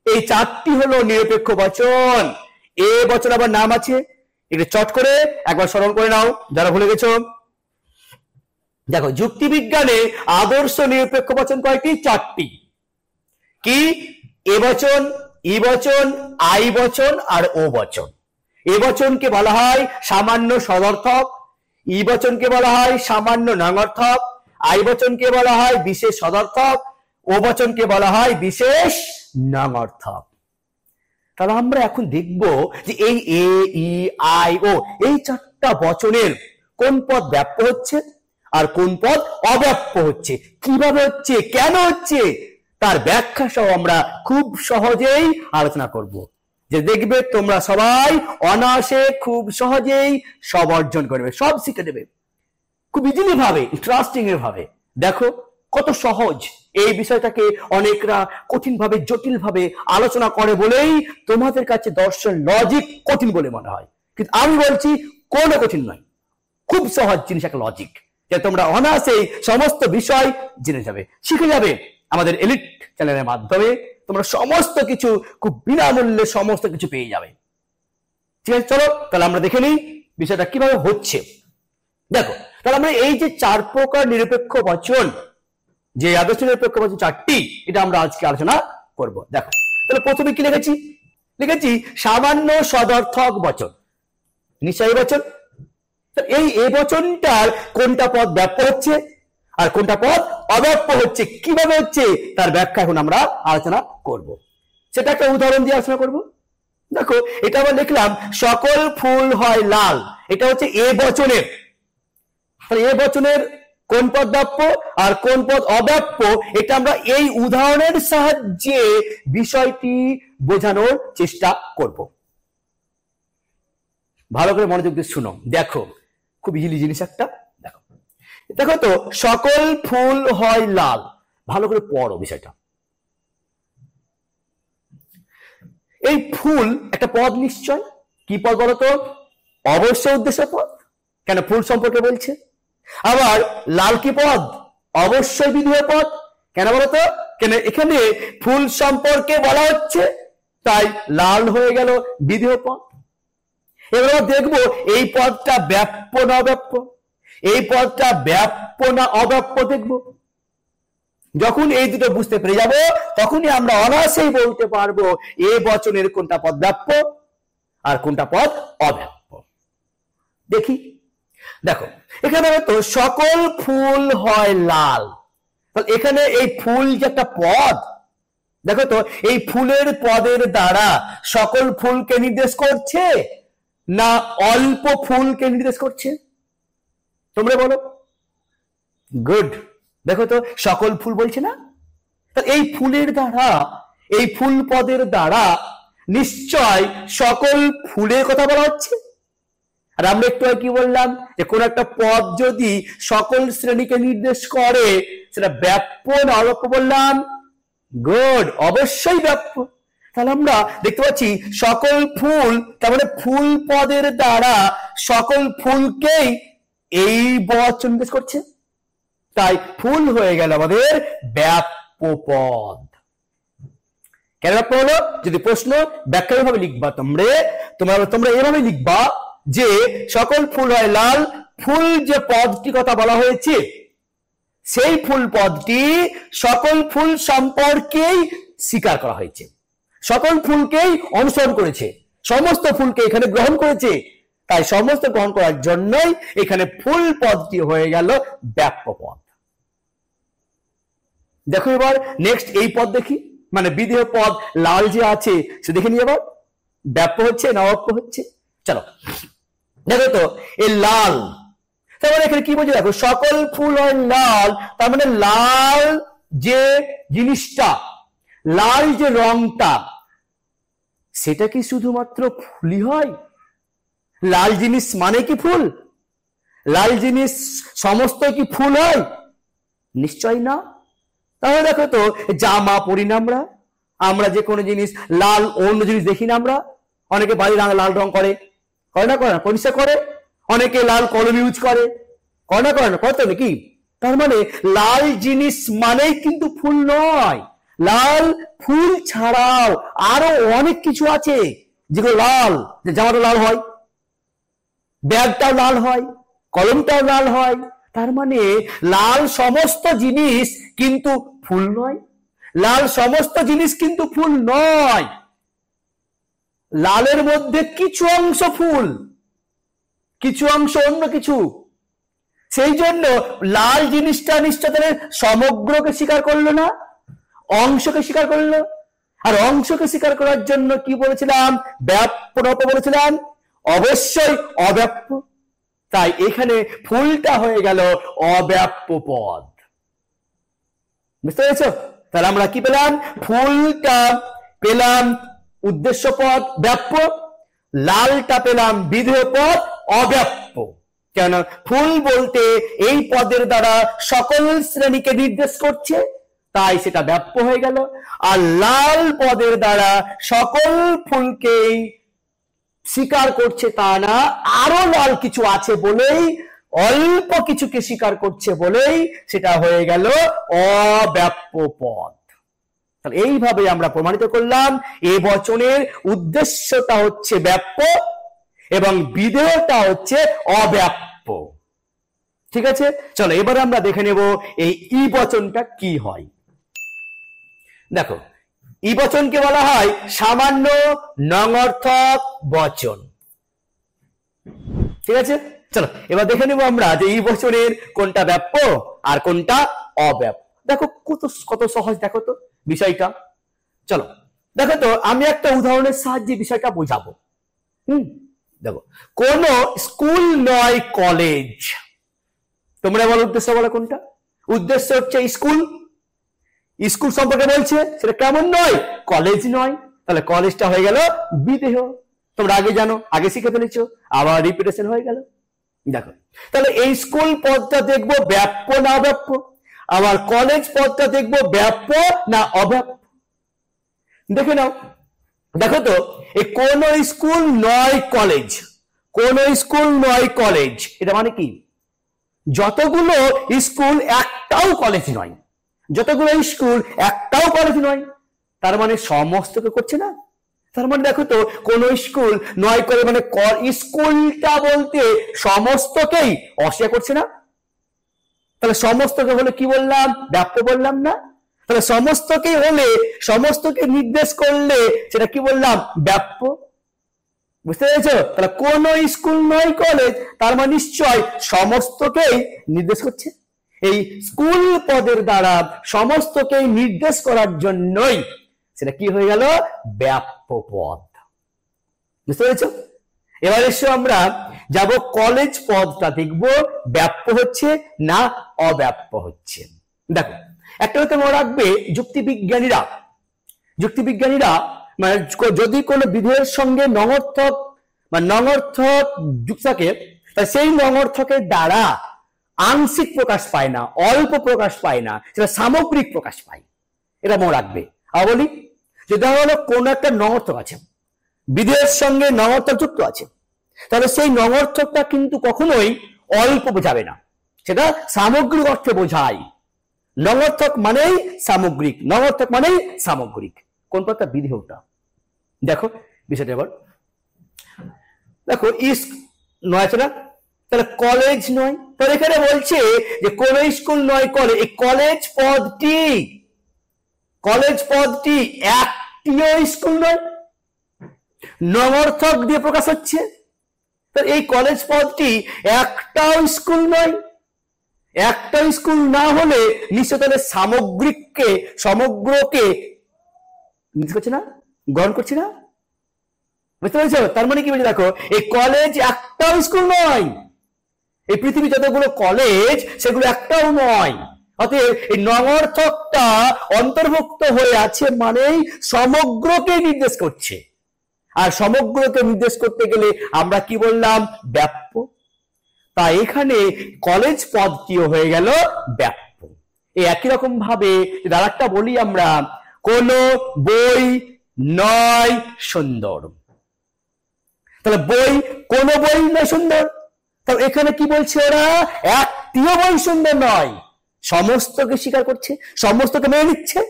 এই 4টি হলো নিরপেক্ষ বচন। এ বচন আবার নাম আছে, এটা চট করে একবার স্মরণ করে নাও যারা ভুলে গেছো। দেখো, যুক্তিবিজ্ঞানে আদর্শ নিরপেক্ষ বচন কয়টি? 4টি। কি? এ বচন, ই বচন, আই বচন আর ও বচন। এ বচনকে বলা হয় সামান্য সদর্থক, ই বচনকে বলা হয় সামান্য নঙর্থক, আই বচনকে বলা হয় বিশেষ সদর্থক, ও বচনকে বলা হয় বিশেষ নঙর্থক। তাহলে আমরা এখন দেখব যে এই এ, ই, আই, ও, এই 4টা বচনের কোন পদ ব্যাপ্য হচ্ছে আর কোন পদ অব্যাপ্য হচ্ছে, কিভাবে হচ্ছে, কেন হচ্ছে, তার ব্যাখ্যা সহ আমরা খুব সহজেই আলোচনা করব। যে দেখবে তোমরা সবাই অনায়াসে খুব সহজেই সব অর্জন করবে, সব শিখে নেবে খুব ইজিলি ভাবে, ইন্টারেস্টিং এর ভাবে। দেখো কত সহজ। এই বিষয়টাকে অনেকরা কঠিন ভাবে, জটিল ভাবে আলোচনা করে বলেই তোমাদের কাছে দর্শন, লজিক কঠিন বলে মনে হয়, কিন্তু আমি বলছি কোনো কঠিন নয়, খুব সহজ জিনিস একটা লজিক, যে তোমরা অনায়াসেই সমস্ত বিষয় জেনে যাবে, শিখে যাবে। আমাদের এলিট চ্যানেলের মাধ্যমে তোমরা সমস্ত কিছু খুব বিনামূল্যে সমস্ত কিছু পেয়ে যাবে। ঠিক আছে, চলো তাহলে আমরা দেখে নিই বিষয়টা কিভাবে হচ্ছে। দেখো, তাহলে আমরা এই যে 4 প্রকার নিরপেক্ষ বচন, যে আদর্শ নিরপেক্ষ বচন 4টি, এটা আমরা আজকে আলোচনা করব। দেখো, তাহলে প্রথমে কি লিখেছি সামান্য সদর্থক বচন, নিশ্চয়ই বচন। এই এ বচনটার কোনটা পদ ব্যাপ্য হচ্ছে আর কোনটা পদ অব্যাপ্য হচ্ছে, কিভাবে হচ্ছে, তার ব্যাখ্যা এখন আমরা আলোচনা করব। সেটা একটা উদাহরণ দিয়ে আলোচনা করব। দেখো, এটা আমরা লিখলাম সকল ফুল হয় লাল, এটা হচ্ছে এ বচনের। তাহলে এ বচনের কোন পদ ব্যাপ্য আর কোন পদ অব্যাপ্য, এটা আমরা এই উদাহরণের সাহায্যে বিষয়টি বোঝানোর চেষ্টা করব। ভালো করে মনোযোগ দিয়ে শুনো। দেখো, খুব ইজিলি জিনিস একটা। দেখো তো, সকল ফুল হয় লাল, ভালো করে পড়ো বিষয়টা। এই ফুল একটা পদ নিশ্চয়, কি পদ বলতো? অবশ্যই উদ্দেশ্য পদ, কেন ফুল সম্পর্কে বলছে। আবার লাল কি পদ? অবশ্যই বিধেয় পদ, কেন বলতো? কেন এখানে ফুল সম্পর্কে বলা হচ্ছে, তাই লাল হয়ে গেল বিধেয় পদ। এবার দেখবো এই পদটা ব্যাপ্য না অব্যাপ্য, এই পদটা ব্যাপ্য না অব্যাপ্য দেখব। যখন এই দুটো বুঝতে পেরে যাব, তখনই আমরা অনায়াসেই বলতে পারবো এ বচনের কোনটা পদ ব্যাপ্য আর কোনটা পদ অব্যাপ্য। দেখি, দেখো এখানে তো সকল ফুল হয় লাল, এখানে এই ফুল যে একটা পদ, দেখো তো এই ফুলের পদের দ্বারা সকল ফুলকে নির্দেশ করছে না অল্প ফুলকে নির্দেশ করছে? তোমরা বলো। গুড, দেখো তো সকল ফুল বলছে না, এই ফুলের দ্বারা, এই ফুল পদের দ্বারা নিশ্চয় সকল ফুলের কথা বলা হচ্ছে। আর আমরা একটু কি বললাম, যে কোন একটা পদ যদি সকল শ্রেণীকে নির্দেশ করে, সেটা ব্যাপ্য না অব্যাপ্য বললাম? গুড, অবশ্যই ব্যাপ্য। তাহলে আমরা দেখতে পাচ্ছি সকল ফুল, তার মানে ফুল পদের দ্বারা সকল ফুলকেই এই বচন নির্দেশ করছে, তাই ফুল হয়ে গেল আমাদের ব্যাপ্য পদ। কেন ব্যাপ্য হলো? যদি প্রশ্ন ব্যাখ্যা এভাবে লিখবা, তোমরা এভাবে লিখবা যে সকল ফুল হয় লাল, ফুল যে পদটি কথা বলা হয়েছে, সেই ফুল পদটি সকল ফুল সম্পর্কেই স্বীকার করা হয়েছে, সকল ফুলকেই অনুসরণ করেছে, সমস্ত ফুলকে এখানে গ্রহণ করেছে, তাই সমস্ত গ্রহণ করার জন্যই এখানে ফুল পদটি হয়ে গেল ব্যাপ্য পদ। দেখো এবার নেক্সট এই পদ দেখি, মানে বিধেয় পদ লাল যে আছে সে দেখে নিয়ে এবার ব্যাপ্য হচ্ছে না অব্যাপ্য হচ্ছে। চলো দেখো তো এই লাল, তার মানে এখানে কি বলছে? দেখো সকল ফুল হয় লাল, তার মানে লাল যে জিনিসটা, লাল যে রংটা, সেটা কি শুধুমাত্র ফুলই হয়? লাল জিনিস মানে কি ফুল? লাল জিনিস সমস্ত কি ফুল হয়? নিশ্চয় না। তাহলে দেখো তো, জামা পরি না আমরা যে কোনো জিনিস লাল, অন্য জিনিস দেখি না আমরা? অনেকে বাড়ি লাল রং করে না, করে না? পরিষ্কার করে। অনেকে লাল কলম ইউজ করে না, করে তো নাকি? তার মানে লাল জিনিস মানেই কিন্তু ফুল নয়। লাল ফুল ছাড়াও আরো অনেক কিছু আছে যেগুলো লাল। যে জামাটা লাল হয়, ব্যাগটাও লাল হয়, কলমটাও লাল হয়। তার মানে লাল সমস্ত জিনিস কিন্তু ফুল নয়। লাল সমস্ত জিনিস কিন্তু ফুল নয়। লালের মধ্যে কিছু অংশ ফুল, কিছু অংশ অন্য কিছু। সেই জন্য লাল জিনিসটা নিশ্চয় তাহলে সমগ্রকে স্বীকার করলো না, অংশকে স্বীকার করলো। আর অংশকে স্বীকার করার জন্য কি বলেছিলাম? ব্যাপ্য বলেছিলাম, অবশ্যই অব্যাপ্য। তাই এখানে ফুলটা হয়ে গেল অব্যাপ্য পদ। বুঝতে পেরেছ? তাহলে আমরা কি পেলাম? ফুলটা পেলাম উদ্দেশ্য পদ ব্যাপ্য, লালটা পেলাম বিধেয় পদ অব্যাপ্য। কেন? ফুল বলতে এই পদের দ্বারা সকল শ্রেণীকে নির্দেশ করছে, তাই সেটা ব্যাপ্য হয়ে গেল। আর লাল পদের দ্বারা সকল ফুলকেই স্বীকার করছে তা না, আরো লাল কিছু আছে বলেই, অল্প কিছুকে স্বীকার করছে বলেই সেটা হয়ে গেল অব্যাপ্য পদ। তাহলে এইভাবে আমরা প্রমাণিত করলাম এ বচনের উদ্দেশ্যটা হচ্ছে ব্যাপ্য এবং বিধেয়টা হচ্ছে অব্যাপ্য। ঠিক আছে, চলো এবার আমরা দেখে নেব এই ই বচনটা কি হয়। দেখো, ই বচনকে বলা হয় সামান্য নঙর্থক বচন। ঠিক আছে, চলো এবার দেখে নেব আমরা যে ই বচনের কোনটা ব্যাপ্য আর কোনটা অব্যাপ্য। দেখো কত সহজ, দেখো তো বিষয়টা। চলো দেখো তো, আমি একটা উদাহরণের সাহায্যে বিষয়টা বোঝাবো। দেখো, কোন স্কুল নয় কলেজ। তোমরা বলো উদ্দেশ্য, বলো কোনটা? উদ্দেশ্য হচ্ছে স্কুল। স্কুল সম্পর্কে বলছে, সেটা কেমন নয়? কলেজ নয়। তাহলে কলেজটা হয়ে গেল বিধেয়। তোমরা আগে জানো, আগে শিখে ফেলেছো, আবার রিপিটেশন হয়ে গেল। দেখো, তাহলে এই স্কুল পদটা দেখবো ব্যাপ্য না অব্যাপ্য, আবার কলেজ পদটা দেখবো ব্যাপ্য না অব্যাপ্য। দেখে নাও, দেখো তো, এই কোন স্কুল নয় কলেজ, কোন স্কুল নয় কলেজ, এটা মানে কি? যতগুলো স্কুল একটাও কলেজ নয়, যতগুলো স্কুল একটাও কলেজ নয়। তার মানে সমস্তকে করছে না। তার মানে দেখো তো, কোন স্কুল নয় করে মানে স্কুলটা বলতে সমস্তকেই অস্বীকার করছে না। তাহলে সমস্তকে হলে কি বললাম? ব্যাপ্য বললাম না? তাহলে সমস্তকে হলে, সমস্তকে নির্দেশ করলে সেটা কি বললাম? ব্যাপ্য। বুঝতে পেরেছো? তাহলে কোন স্কুল নয় কলেজ, তার মানে নিশ্চয় সমস্তকেই নির্দেশ করছে। এই স্কুল পদের দ্বারা সমস্তকেই নির্দেশ করার জন্যই সেটা কি হয়ে গেল? ব্যাপ্য পদ। বুঝতে পেরেছো? এবার এসে আমরা যাব কলেজ পদটা দেখবো ব্যাপ্য হচ্ছে না অব্যাপ্য হচ্ছে। দেখো, একটা কথা মনে রাখবে, যুক্তিবিজ্ঞানীরা মানে যদি কোনো বিধেয়ের সঙ্গে নঙর্থক বা নঙর্থক যুক্ত থাকে, তাহলে সেই নঙর্থকের দ্বারা আংশিক প্রকাশ পায় না, অল্প প্রকাশ পায় না, সেটা সামগ্রিক প্রকাশ পায়। এটা মনে রাখবে। আর বলি, যেটা হলো কোন একটা নঙর্থক আছে, বিধেয়ের সঙ্গে নঙর্থক যুক্ত আছে, তাহলে সেই নঙর্থকটা কিন্তু কখনোই অল্প বোঝাবে না, সেটা সামগ্রিক অর্থে বোঝায়। নঙর্থক মানেই সামগ্রিক, নঙর্থক মানেই সামগ্রিক। কোন পদটা? বিধেয়টা। দেখো বিষয়টা এবার দেখো, নয় আছে না, তাহলে কলেজ নয়। তাহলে এখানে বলছে যে কোন স্কুল নয় কলেজ। এই কলেজ পদটি একটিও স্কুল নয়, নঙর্থক দিয়ে প্রকাশ হচ্ছে। তাহলে এই কলেজ পদটি একটাও স্কুল নয়। একটা স্কুল না হলে নিশ্চয় তাহলে সামগ্রিককে, সমগ্রকে নির্দেশ করছে না, গ্রহণ করছে না। বুঝতে পেরেছো? তার মানে কি বলছে? দেখো, এই কলেজ একটাও স্কুল নয়। এই পৃথিবী যতগুলো কলেজ, সেগুলো একটাও নয়। অতএব এই নঙর্থকটা অন্তর্ভুক্ত হয়ে আছে মানেই সমগ্রকে নির্দেশ করছে, আর সমগ্রকে নির্দেশ করতে গেলে আমরা কি বললাম? ব্যাপ্য। তাই এখানে কলেজ পদটিও হয়ে গেল ব্যাপ্য। এই একই রকম ভাবে আরেকটা বলি আমরা, কোন বই নয় সুন্দর। তাহলে বই, কোন বই নয় সুন্দর, তাহলে এখানে কি বলছে ওরা? একটিও বই সুন্দর নয়। সমস্তকে স্বীকার করছে, সমস্তকে মেনে নিচ্ছে,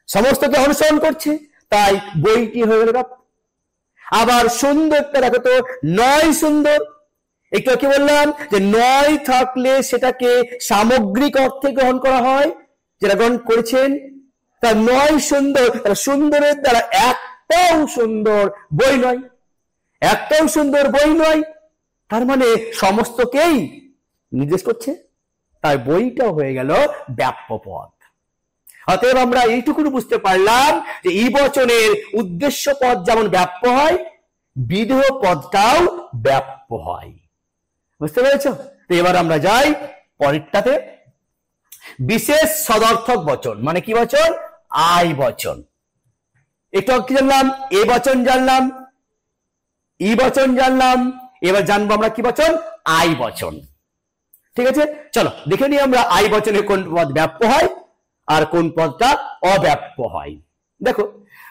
সমস্তকে অনুসরণ করছে, তাই বইটি হয়ে গেল ব্যাপ্য। আবার সুন্দরটা দেখো তো, নয় সুন্দর। একটু কি বললাম যে নয় থাকলে সেটাকে সামগ্রিক অর্থে গ্রহণ করা হয়, যেটা গ্রহণ করেছেন। তা নয় সুন্দর, সুন্দরের দ্বারা একটাও সুন্দর বই নয়, একটাও সুন্দর বই নয়, তার মানে সমস্তকেই নির্দেশ করছে, তাই বইটাও হয়ে গেল ব্যাপ্য পদ। অতএব আমরা এইটুকুনি বুঝতে পারলাম যে ই বচনের উদ্দেশ্য পদ যেমন ব্যাপ্য হয়, বিধেয় পদটাও ব্যাপ্য হয়। বুঝতে পেরেছ? তো এবার আমরা যাই পরেরটাতে, বিশেষ সদর্থক বচন। মানে কি বচন? আই বচন। একটু কি জানলাম? এ বচন জানলাম, ই বচন জানলাম, এবার জানবো আমরা কি বচন? আই বচন। ঠিক আছে, চলো দেখে নিই আমরা আই বচনে কোন পদ ব্যাপ্য হয় আর কোন পদটা অব্যাপ্য হয়। দেখো,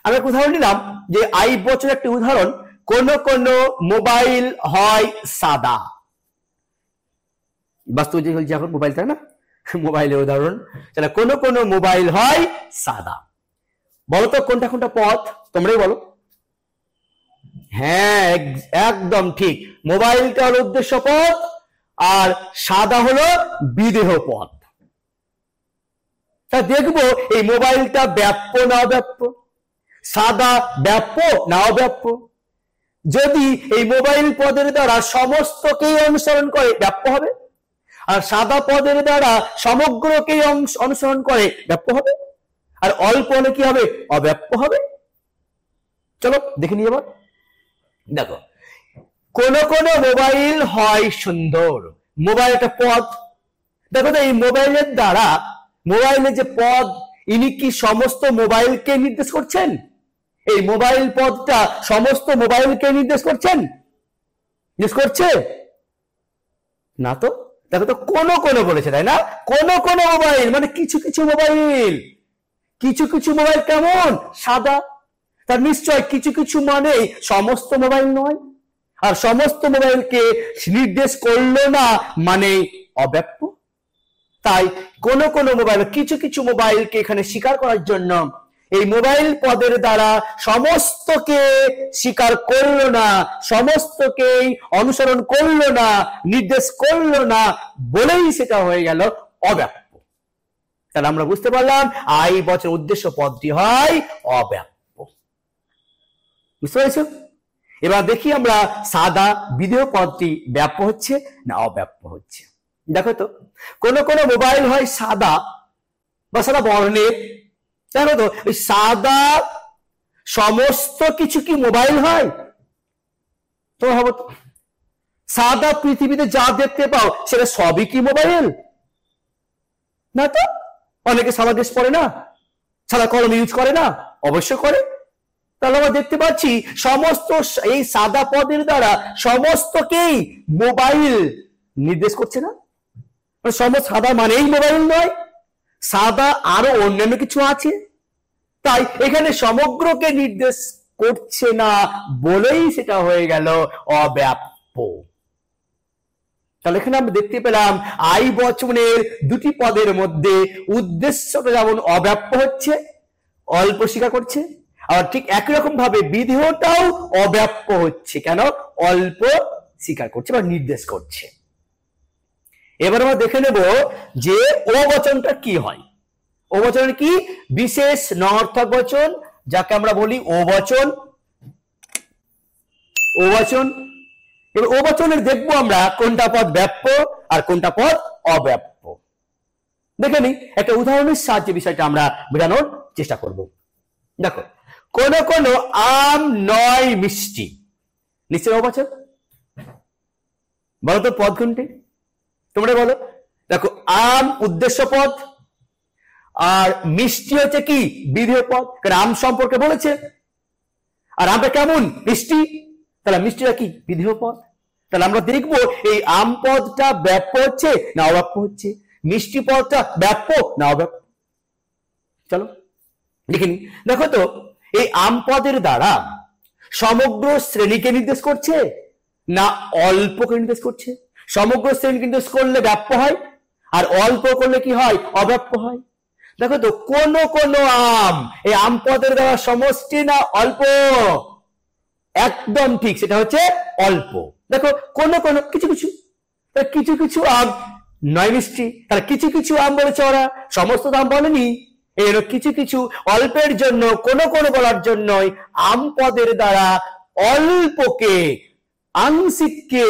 আমি একটা উদাহরণ নিলাম যে আই বচনের একটি উদাহরণ, কোন কোন মোবাইল হয় সাদা। বাস্তব যে বলছি এখন মোবাইল, তাই না? মোবাইলের উদাহরণ, তাহলে কোন কোন মোবাইল হয় সাদা। বলো তো কোনটা কোনটা পদ, তোমরাই বলো। হ্যাঁ, একদম ঠিক, মোবাইলটা হলো উদ্দেশ্য পদ আর সাদা হলো বিধেয় পদ। তা দেখবো এই মোবাইলটা ব্যাপ্য না অব্যাপ্য, সাদা ব্যাপ্য না অব্যাপ্য। যদি এই মোবাইল পদের দ্বারা সমস্তকেই অনুসরণ করে ব্যাপ্য হবে, আর সাদা পদের দ্বারা সমগ্রকেই অনুসরণ করে ব্যাপ্য হবে, আর অল্প হলে কি হবে? অব্যাপ্য হবে। চলো দেখে নিই এবার। দেখো, কোন কোন মোবাইল হয় সুন্দর। মোবাইল একটা পদ। দেখো তো, এই মোবাইলের দ্বারা, মোবাইলের যে পদ, ইনি কি সমস্ত মোবাইলকে নির্দেশ করছেন? এই মোবাইল পদটা সমস্ত মোবাইলকে নির্দেশ করছেন? নির্দেশ করছে না তো। দেখো তো, কোন কোন বলেছে, তাই না? কোন কোন মোবাইল মানে কিছু কিছু মোবাইল। কিছু কিছু মোবাইল কেমন? সাদা। তার নিশ্চয় কিছু কিছু মানে সমস্ত মোবাইল নয়, আর সমস্ত মোবাইলকে নির্দেশ করলো না মানে অব্যাপ্য। তাই কোন কোন মোবাইল, কিছু কিছু মোবাইলকে এখানে স্বীকার করার জন্য এই মোবাইল পদের দ্বারা সমস্তকে স্বীকার করলো না, সমস্তকেই অনুসরণ করলো না, নির্দেশ করলো না বলেই সেটা হয়ে গেল অব্যাপ্য। তাহলে আমরা বুঝতে পারলাম আই বচনের উদ্দেশ্য পদটি হয় অব্যাপ্য। বুঝতে পেরেছ? এবার দেখি আমরা সাদা বিধেয় পদটি ব্যাপ্য হচ্ছে না অব্যাপ্য হচ্ছে। দেখো তো, কোন কোন মোবাইল হয় সাদা বা সাদা বর্ণের। দেখো তো, ওই সাদা সমস্ত কিছু কি মোবাইল হয়? তো ভাবো তো, সাদা পৃথিবীতে যা দেখতে পাও সেটা সবই কি মোবাইল? না তো। অনেকে সাদা ড্রেস পরে না, সাদা কলম ইউজ করে না, অবশ্য করে। তাহলে আমরা দেখতে পাচ্ছি সমস্ত এই সাদা পদের দ্বারা সমস্তকেই মোবাইল নির্দেশ করছে না। সমস্ত সাদা মানেই মোবাইল নয়, সাদা আরো অন্যান্য কিছু আছে, তাই এখানে সমগ্রকে নির্দেশ করছে না বলেই সেটা হয়ে গেল অব্যাপ্য। তাহলে এখানে আমরা দেখতে পেলাম আই বচনের দুটি পদের মধ্যে উদ্দেশ্যটা যেমন অব্যাপ্য হচ্ছে, অল্প স্বীকার করছে, আর ঠিক একই রকম ভাবে বিধেয়টাও অব্যাপ্য হচ্ছে। কেন? অল্প স্বীকার করছে বা নির্দেশ করছে। এবার আমরা দেখে নেব যে ও বচনটা কি হয়। ও বচন কি? বিশেষ নঅর্থক বচন, যাকে আমরা বলি ও বচন। ও বচন, এবার ও বচনের দেখবো আমরা কোনটা পদ ব্যাপ্য আর কোনটা পদ অব্যাপ্য। দেখে নি একটা উদাহরণের সাহায্যে বিষয়টা আমরা বোঝানোর চেষ্টা করব। দেখো, কোন কোন আম নয় মিষ্টি, নিশ্চয় ও বচন। বলো তো পদ কোনটি? তোমরা বলো। দেখো আম উদ্দেশ্য পদ, আর মিষ্টি হচ্ছে কি বিধেয় পদ, কারণ আম সম্পর্কে বলেছে। আর আমটা কেমন মিষ্টি, তাহলে মিষ্টিটা কি বিধেয় পদ। তাহলে আমরা দেখবো এই আম পদটা ব্যাপ্য হচ্ছে না অব্যাপ্য হচ্ছে, মিষ্টি পদটা ব্যাপ্য না অব্যাপ্য। চলো দেখিনি। দেখো তো এই আম পদের দ্বারা সমগ্র শ্রেণীকে নির্দেশ করছে না অল্পকে নির্দেশ করছে। সমগ্র শ্রেণীকে নির্দেশ করলে ব্যাপ্য হয়, আর অল্প করলে কি হয় অব্যাপ্য হয়। দেখো তো কোন কোন আম এই আম পদের দ্বারা সমষ্টি না অল্প, একদম ঠিক, সেটা হচ্ছে অল্প। দেখো কোন কোন কিছু কিছু, কিছু কিছু আম নয় মিষ্টি, তাহলে কিছু কিছু আম বলেছে ওরা, সমস্ত আম বলেনি। এর কিছু কিছু অল্পের জন্য, কোন কোন বলার জন্যই আম পদের দ্বারা অল্পকে, আংশিককে,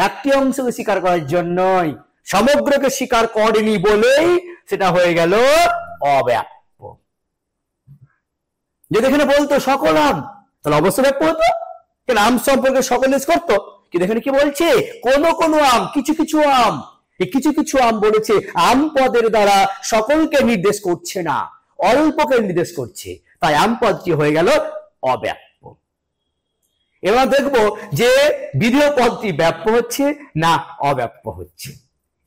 একটি অংশকে স্বীকার করার জন্যই, সমগ্রকে স্বীকার করেনি বলেই সেটা হয়ে গেল অব্যাপ্য। যদি এখানে বলতো সকল আম, তাহলে অবশ্যই ব্যাপ্য হতো, কেন আম সম্পর্কে সকল নির্দেশ করতো। কিন্তু এখানে কি বলছে কোন কোন আম, কিছু কিছু আম, এই কিছু কিছু আম বলেছে আম পদের দ্বারা সকলকে নির্দেশ করছে না, অল্পকে নির্দেশ করছে, তাই আম পদটি হয়ে গেল অব্যাপ্য। এবার দেখবো যে বিধেয় পদটি ব্যাপ্য হচ্ছে না অব্যাপ্য হচ্ছে।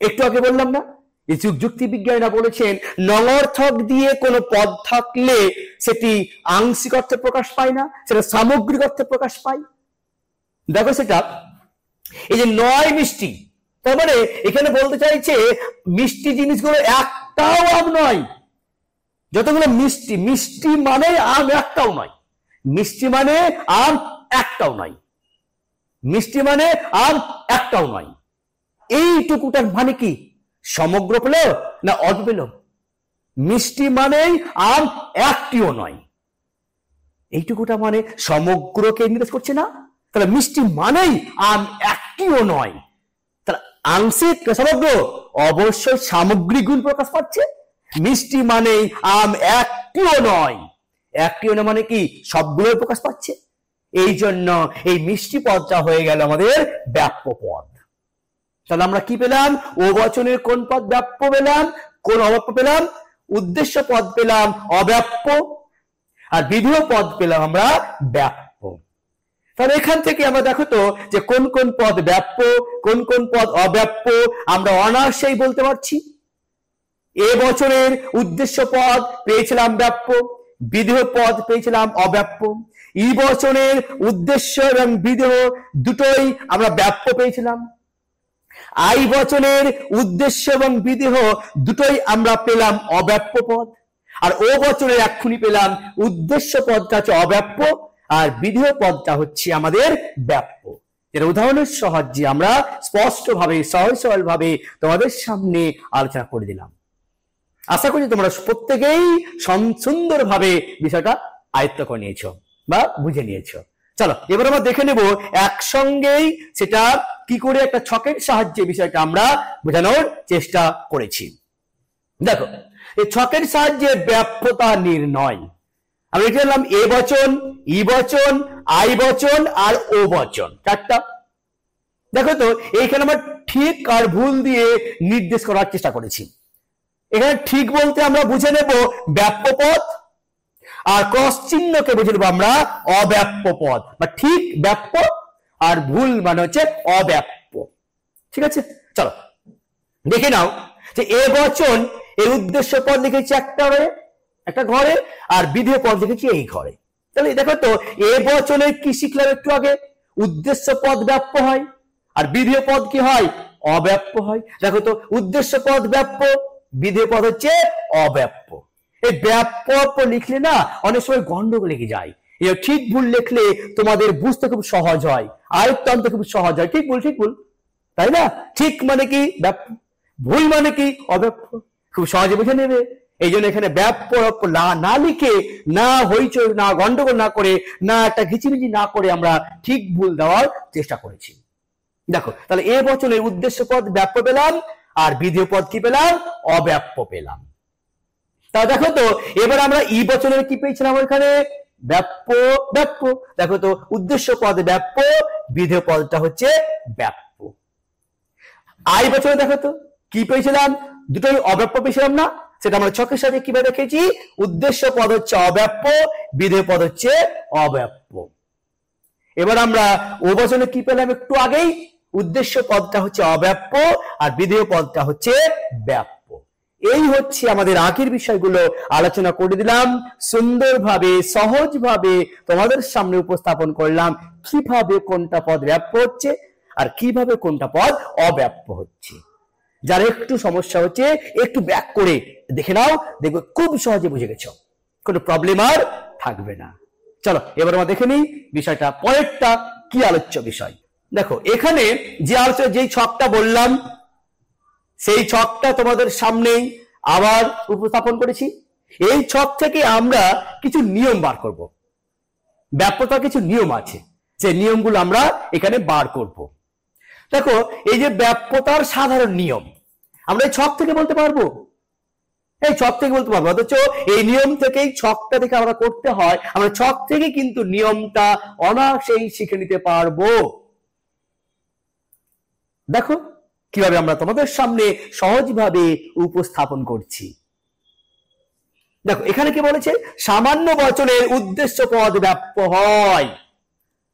একটু আগে বললাম না, এই যুক্তি বিজ্ঞানীরা বলেছেন নঙর্থক দিয়ে কোনো পদ থাকলে সেটি আংশিক অর্থে প্রকাশ পায় না, সেটা সামগ্রিক অর্থে প্রকাশ পায়। দেখো সেটা এই যে নয় মিষ্টি, তার মানে এখানে বলতে চাইছে মিষ্টি জিনিসগুলো একটাও আম নয়। যতগুলো মিষ্টি, মিষ্টি মানে আম একটাও নয়, মিষ্টি মানে আম একটাও নয়, মিষ্টি মানে আম একটাও নয়। এইটুকুটার মানে কি সমগ্র পেল না অল্প পেল? মিষ্টি মানেই আম একটিও নয়, এইটুকুটা মানে সমগ্রকে নির্দেশ করছে না, তাহলে মিষ্টি মানেই আম একটিও নয়, তাহলে আংশিক সমগ্র অবশ্যই সামগ্রিক গুণ প্রকাশ পাচ্ছে। মিষ্টি মানেই আম একটিও নয়, একটিও নয় মানে কি সবগুলোই প্রকাশ পাচ্ছে। এই জন্য এই মিষ্টি পদটা হয়ে গেল আমাদের ব্যাপ্য পদ। তাহলে আমরা কি পেলাম? ও বচনের কোন পদ ব্যাপ্য পেলাম, কোন অব্যাপ্য পেলাম? উদ্দেশ্য পদ পেলাম অব্যাপ্য, আর বিধেয় পদ পেলাম আমরা ব্যাপ্য। তাহলে এখান থেকে আমরা দেখো তো যে কোন কোন পদ ব্যাপ্য, কোন কোন পদ অব্যাপ্য আমরা অনায়াসেই বলতে পারছি। এ বছরের উদ্দেশ্য পদ পেয়েছিলাম ব্যাপ্য, বিধেয় পদ পেয়েছিলাম অব্যাপ্য। ই বচনের উদ্দেশ্য এবং বিধেয় দুটোই আমরা ব্যাপ্য পেয়েছিলাম। আই বচনের উদ্দেশ্য এবং বিধেয় দুটোই আমরা পেলাম অব্যাপ্য পদ। আর ও বচনের এক্ষুনি পেলাম উদ্দেশ্য পদটা হচ্ছে অব্যাপ্য, আর বিধেয় পদটা হচ্ছে আমাদের ব্যাপ্য। এর উদাহরণের সাহায্যে আমরা স্পষ্টভাবে সহজ সরল ভাবে তোমাদের সামনে আলোচনা করে দিলাম। আশা করি তোমরা প্রত্যেকেই সুন্দরভাবে বিষয়টা আয়ত্ত করে নিয়েছো বা বুঝে নিয়েছো। চলো এবার আমরা দেখে নেব একসঙ্গেই সেটা কি করে একটা ছকের সাহায্যে বিষয়টা আমরা বোঝানোর চেষ্টা করেছি। দেখো এই ছকের সাহায্যে ব্যাপ্যতা নির্ণয় আমরা লিখলাম এ বচন, ই বচন, আই বচন আর ও বচন, চারটা। দেখো তো এইখানে আমরা ঠিক আর ভুল দিয়ে নির্দেশ করার চেষ্টা করেছি। এখানে ঠিক বলতে আমরা বুঝে নেব ব্যাপ্য পদ, আর ক্রস চিহ্নকে বুঝে নেব আমরা অব্যাপ্য পদ, বা ঠিক ব্যাপ্য আর ভুল মানে হচ্ছে অব্যাপ্য। ঠিক আছে, চলো দেখে নাও যে এ বচন এর উদ্দেশ্য পদ লিখেছি একটা ঘরে, আর বিধেয় পদ লিখেছি এই ঘরে। তাহলে দেখো তো এ বচনের কি শিখলাম একটু আগে? উদ্দেশ্য পদ ব্যাপ্য হয়, আর বিধেয় পদ কি হয়? অব্যাপ্য হয়। দেখো তো উদ্দেশ্য পদ ব্যাপ্য, বিধেয় পদ হচ্ছে অব্যাপ্য। এই ব্যাপ্য লিখলে না অনেক সময় গন্ডগোল লেগে যায়। ঠিক ভুল লিখলে তোমাদের বুঝতে খুব সহজ হয়, আয়ত্ত আনতে খুব সহজ হয়। ঠিক ভুল ঠিক ভুল, তাই না? ঠিক মানে কি ব্যাপ্য, ভুল মানে কি অব্যাপ্য, খুব সহজে বুঝে নেবে। এই জন্য এখানে ব্যাপ্য না লিখে, না হইচই না গন্ডগোল না করে, না একটা ঘিচিমিচি না করে আমরা ঠিক ভুল দেওয়ার চেষ্টা করেছি। দেখো তাহলে এ বচনের উদ্দেশ্য পদ ব্যাপ্য পেলাম, আর বিধেয় পদ কি পেলাম? অব্যাপ্য পেলাম। তা দেখো তো এবার আমরা ই বচনের কি পেয়েছিলাম? এখানে ব্যাপ্য ব্যাপ্য। দেখো তো উদ্দেশ্য পদ ব্যাপ্য, বিধেয় পদটা হচ্ছে ব্যাপ্য। আই বচনে দেখো তো কি পেয়েছিলাম? দুটোই অব্যাপ্য পেয়েছিলাম না? সেটা আমরা ছকের সাথে কিভাবে দেখেছি? উদ্দেশ্য পদ হচ্ছে অব্যাপ্য, বিধেয় পদ হচ্ছে অব্যাপ্য। এবার আমরা ও বচনে কি পেলাম একটু আগেই? উদ্দেশ্য পদটা হচ্ছে অব্যাপ্য আর বিধেয় পদটা হচ্ছে ব্যাপ্য। এই হচ্ছে আমাদের আগের বিষয়গুলো আলোচনা করে দিলাম, সুন্দরভাবে সহজভাবে তোমাদের সামনে উপস্থাপন করলাম কিভাবে কোনটা পদ ব্যাপ্য হচ্ছে আর কিভাবে কোনটা পদ অব্যাপ্য হচ্ছে। যার একটু সমস্যা হচ্ছে একটু ব্যাক করে দেখে নাও, দেখবে খুব সহজে বুঝে গেছো, কোনো প্রবলেম আর থাকবে না। চলো এবার আমরা দেখে নিই বিষয়টা, পরেরটা কি আলোচ্য বিষয়। দেখো এখানে যে আলোচনা, যেই ছকটা বললাম সেই ছকটা তোমাদের সামনেই আবার উপস্থাপন করেছি। এই ছক থেকে আমরা কিছু নিয়ম বার করব, ব্যাপ্যতার কিছু নিয়ম আছে, সেই নিয়মগুলো আমরা এখানে বার করব। দেখো এই যে ব্যাপ্যতার সাধারণ নিয়ম আমরা এই ছক থেকে বলতে পারবো, এই ছক থেকে বলতে পারবো, অথচ এই নিয়ম থেকেই ছকটা থেকে আমরা করতে হয়, আমরা ছক থেকে কিন্তু নিয়মটা অনায়াসেই শিখে নিতে পারবো। দেখো কিভাবে আমরা তোমাদের সামনে সহজভাবে উপস্থাপন করছি। দেখো এখানে কি বলেছে? সামান্য বচনের উদ্দেশ্য পদ ব্যাপ্য হয়।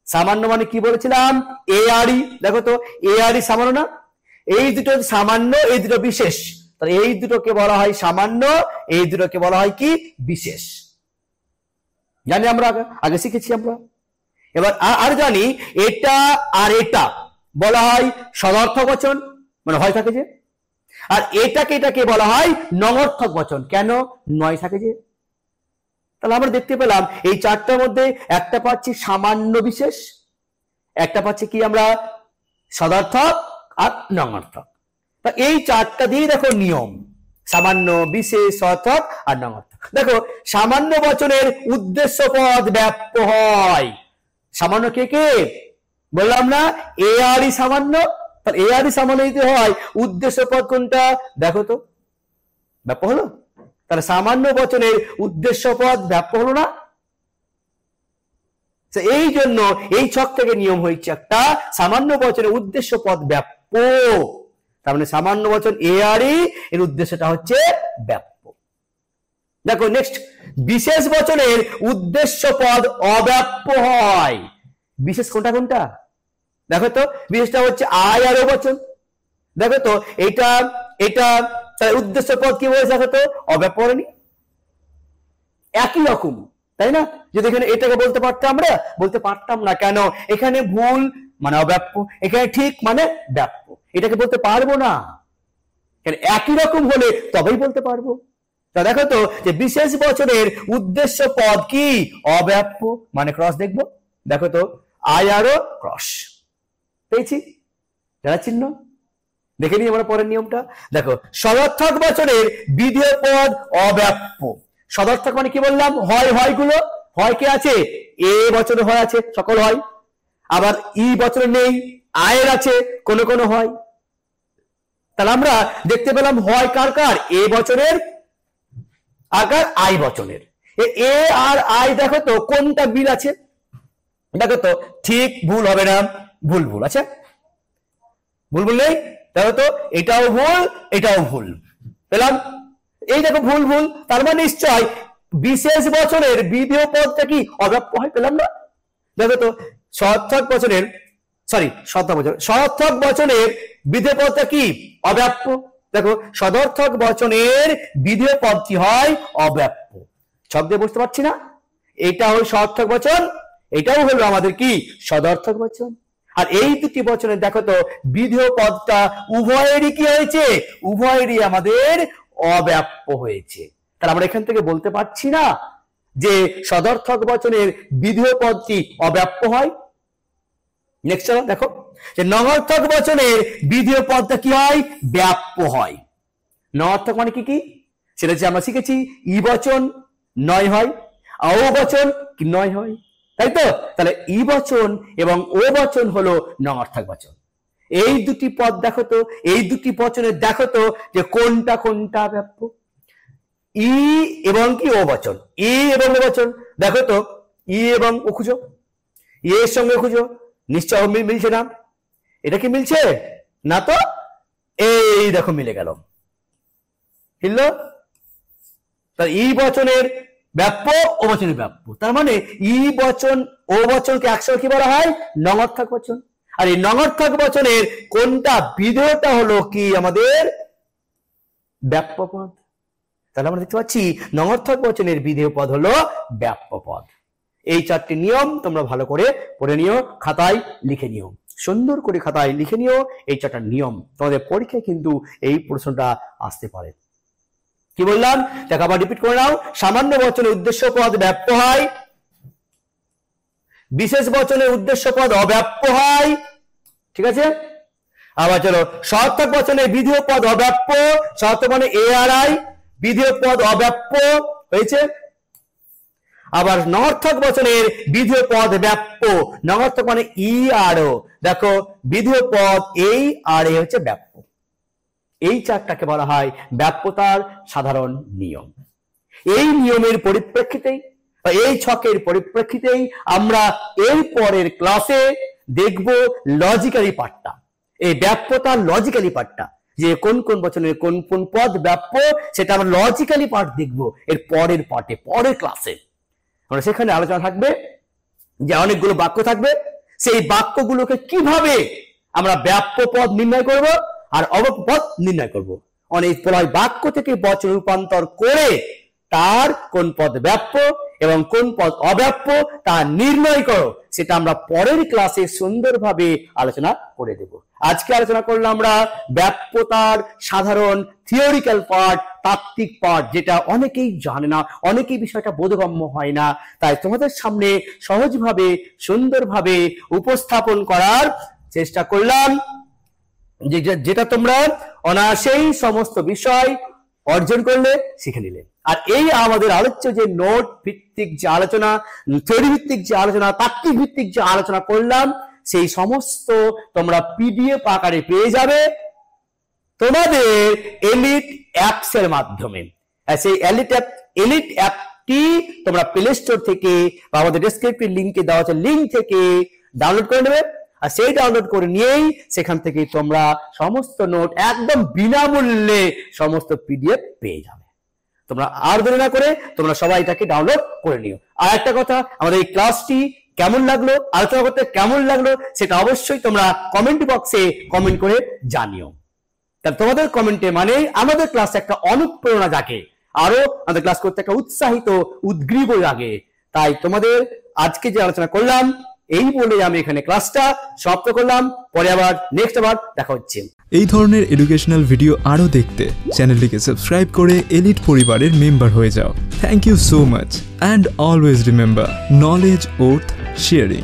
সামান্য মানে কি বলেছিলাম? এ আর ই। দেখো তো এ আর ই সামান্য না? এই দুটো সামান্য, এই দুটো বিশেষ। তাহলে এই দুটোকে বলা হয় সামান্য, এই দুটোকে বলা হয় কি? বিশেষ। জানি আমরা আগে শিখেছি আমরা। এবার আর জানি এটা আর এটা বলা হয় সদর্থক বচন, মানে হয় থাকে যে। আর এটাকে বলা হয় নঙর্থক বচন। কেন? নয় থাকে যে। তাহলে আমরা দেখতে পেলাম এই চারটার মধ্যে একটা পাচ্ছি সামান্য বিশেষ, একটা পাচ্ছি কি আমরা সদর্থক আর নঙর্থক। তা এই চারটা দিয়ে দেখো নিয়ম, সামান্য, বিশেষ, সদর্থক আর নঙর্থক। দেখো সামান্য বচনের উদ্দেশ্য পদ ব্যাপ্য হয়। সামান্য কে কে বললাম না? এ আর ই সামান্য। তাহলে এ আর ই সামান্য যদি হয়, উদ্দেশ্য পদ কোনটা? দেখো তো ব্যাপ্য হলো। তাহলে সামান্য বচনের উদ্দেশ্য পদ ব্যাপ্য হলো না? এই জন্য এই ছক থেকে নিয়ম হয়েছে একটা, সামান্য বচনের উদ্দেশ্য পদ ব্যাপ্য। তার মানে সামান্য বচন এ আর ই, এর উদ্দেশ্যটা হচ্ছে ব্যাপ্য। দেখো নেক্সট, বিশেষ বচনের উদ্দেশ্য পদ অব্যাপ্য হয়। বিশেষ কোনটা কোনটা? দেখো তো বিশেষটা হচ্ছে আয় আর ও বচন। দেখো তো এটা এটা উদ্দেশ্য পদ কি বলেছে? দেখো তো অব্যাপ্য হয়নি, একই রকম, তাই না? যদি এখানে এটাকে বলতে পারতাম, আমরা বলতে পারতাম না। কেন? এখানে ভুল মানে অব্যাপ্য, এখানে ঠিক মানে ব্যাপ্য, এটাকে বলতে পারবো না। একই রকম হলে তবেই বলতে পারবো। তা দেখো তো যে বিশেষ বচনের উদ্দেশ্য পদ কি? অব্যাপ্য, মানে ক্রস দেখবো। দেখো তো আয় আরো ক্রস পেয়েছি, যারা চিহ্ন দেখে নিই আমরা পরের নিয়মটা। দেখো সদর্থক বচনের বিধেয় পদ অব্যাপ্য। সদর্থক মানে কি বললাম? হয়, হয় গুলো, হয় কে আছে? এ বচনে হয় আছে, সকল হয়। আবার ই বচনে নেই, আয়ের আছে, কোন কোন হয়। তাহলে আমরা দেখতে পেলাম হয় কার কার? এ বচনের আর কার? আই বচনের। এ আর আই দেখো তো কোনটা মিল আছে? দেখো তো ঠিক ভুল হবে না, ভুল ভুল আছে, ভুল ভুল নেই। দেখো তো এটাও ভুল, এটাও ভুল পেলাম। এই দেখো ভুল ভুল, তার মানে নিশ্চয় বিশেষ বচনের বিধেয় পদটা কি? অব্যাপ্য হয়, পেলাম না? দেখো তো সদর্থক বচনের সদর্থক বচনের বিধেয় পদটা কি? অব্যাপ্য। দেখো সদর্থক বচনের বিধেয় পদটি হয় অব্যাপ্য। ছক দিয়ে বুঝতে পারছি না? এটা হল সদর্থক বচন, এটাও হলো আমাদের কি? সদর্থক বচন। আর এই দুটি বচনে দেখো তো বিধেয় পদটা উভয়েরই কি হয়েছে? উভয়েরই আমাদের অব্যাপ্য হয়েছে। তাহলে আমরা এখান থেকে বলতে পারছি না যে সদর্থক বচনের বিধেয় পদটি অব্যাপ্য হয়। নেক্সট চলো দেখো যে নঙর্থক বচনের বিধেয় পদটা কি হয়? ব্যাপ্য হয়। নঙর্থক মানে কি কি? সেটা যে আমরা শিখেছি, ই বচন নয় হয়, ও বচন কি নয় হয়, তাই তো? তাহলে ই বচন এবং ও বচন হলো নঙর্থক বচন। এই দুটি পদ দেখো তো, এই দুটি বচনের দেখো তো যে কোনটা কোনটা ব্যাপ্য। ই এবং কি ও বচন, ই এবং ও বচন। দেখো তো ই এবং ও খুঁজো, ই এর সঙ্গে খুঁজো, নিশ্চয় মিলছে না? এটা কি মিলছে না? তো এই দেখো মিলে গেল, মিলল। তার ই বচনের ব্যাপ্য ও বচনের ব্যাপ্য, তার মানে ই বচন ও বচনকে একসঙ্গে কি বলা হয়? নঙর্থক বচন। আর এই নঙর্থক বচনের কোনটা বিধেয়টা হলো কি আমাদের ব্যাপ্য পদ। তাহলে আমরা দেখতে পাচ্ছি নঙর্থক বচনের বিধেয় পদ হলো ব্যাপ্য পদ। এই চারটি নিয়ম তোমরা ভালো করে পড়ে নিও, খাতায় লিখে নিও, সুন্দর করে খাতায় লিখে নিও। এই চারটা নিয়ম তোমাদের পরীক্ষায় কিন্তু এই প্রশ্নটা আসতে পারে। কি বললাম দেখো, আবার রিপিট করে নাও। সামান্য বচনের উদ্দেশ্য পদ ব্যাপ্য হয়, বিশেষ বচনের উদ্দেশ্য পদ অব্যাপ্য হয়, ঠিক আছে। আবার চলো, সহার্থক বচনের বিধেয় পদ অব্যাপ্য, সহার্থক মানে এ আর আই, বিধেয় পদ অব্যাপ্য হয়েছে। আবার নঙর্থক বচনের বিধেয় পদ ব্যাপ্য, নঙর্থক মানে ই আর ও, দেখো বিধেয় পদ এই আর এ হচ্ছে ব্যাপ্য। এই চারটাকে বলা হয় ব্যাপ্যতার সাধারণ নিয়ম। এই নিয়মের পরিপ্রেক্ষিতেই বা এই ছকের পরিপ্রেক্ষিতেই আমরা এর পরের ক্লাসে দেখব লজিক্যালি পার্টটা, এই ব্যাপ্যতার লজিক্যালি পার্টটা, যে কোন কোন বচনের কোন কোন পদ ব্যাপ্য সেটা আমরা লজিক্যালি পার্ট দেখব এর পরের পার্টে, পরের ক্লাসে। আমরা সেখানে আলোচনা থাকবে যে অনেকগুলো বাক্য থাকবে, সেই বাক্যগুলোকে কিভাবে আমরা ব্যাপ্য পদ নির্ণয় করব আর অব্যাপ্য পদ নির্ণয় করব। অনেক বাক্য থেকে বচন রূপান্তর করে তার কোন পদ ব্যাপ্য এবং কোন পদ অব্যাপ্য তা নির্ণয় করো, সেটা আমরা পরের ক্লাসে সুন্দরভাবে আলোচনা করে দেব। আজকে আলোচনা করলাম আমরা ব্যাপ্যতার সাধারণ থিওরিক্যাল পার্ট, তাত্ত্বিক পার্ট, যেটা অনেকেই জানে না, অনেকেই বিষয়টা বোধগম্য হয় না। তাই তোমাদের সামনে সহজভাবে সুন্দরভাবে উপস্থাপন করার চেষ্টা করলাম, যেটা তোমরা অনায়াসেই সমস্ত বিষয় অর্জন করলে, শিখে নিলে। আর এই আমাদের আলোচ্য যে নোট ভিত্তিক যে আলোচনা, থিওরি ভিত্তিক যে আলোচনা, তাত্ত্বিক ভিত্তিক যে আলোচনা করলাম, সেই সমস্ত তোমরা পিডিএফ আকারে পেয়ে যাবে তোমাদের এলিট অ্যাপস এর মাধ্যমে। সেই এলিট অ্যাপটি তোমরা প্লে স্টোর থেকে বা আমাদের ডেসক্রিপটিভ লিংকে দেওয়া আছে লিংক থেকে ডাউনলোড করে নেবে। আর সেই ডাউনলোড করে নিয়েই সেখান থেকে তোমরা সমস্ত নোট একদম বিনামূল্যে সমস্ত পিডিএফ পেয়ে যাবে। তোমরা আর দেরি না করে তোমরা সবাই এটাকে ডাউনলোড করে নিও। আর একটা কথা, আমাদের এই ক্লাসটি কেমন লাগলো, আলোচনা করতে কেমন লাগলো, সেটা অবশ্যই তোমরা কমেন্ট বক্সে কমেন্ট করে জানিও। তাহলে তোমাদের কমেন্টে মানে আমাদের ক্লাসে একটা অনুপ্রেরণা জাগে, আরো আমাদের ক্লাস করতে একটা উৎসাহিত উদ্গ্রীব লাগে। তাই তোমাদের আজকে যে আলোচনা করলাম এই বলে আমি এখানে ক্লাসটা সমাপ্ত করলাম। পরে আবার নেক্সট আবার দেখা হচ্ছে। এই ধরনের এডুকেশনাল ভিডিও আরও দেখতে চ্যানেলটিকে সাবস্ক্রাইব করে এলিট পরিবারের মেম্বার হয়ে যাও। Thank you so much and always remember, knowledge worth sharing.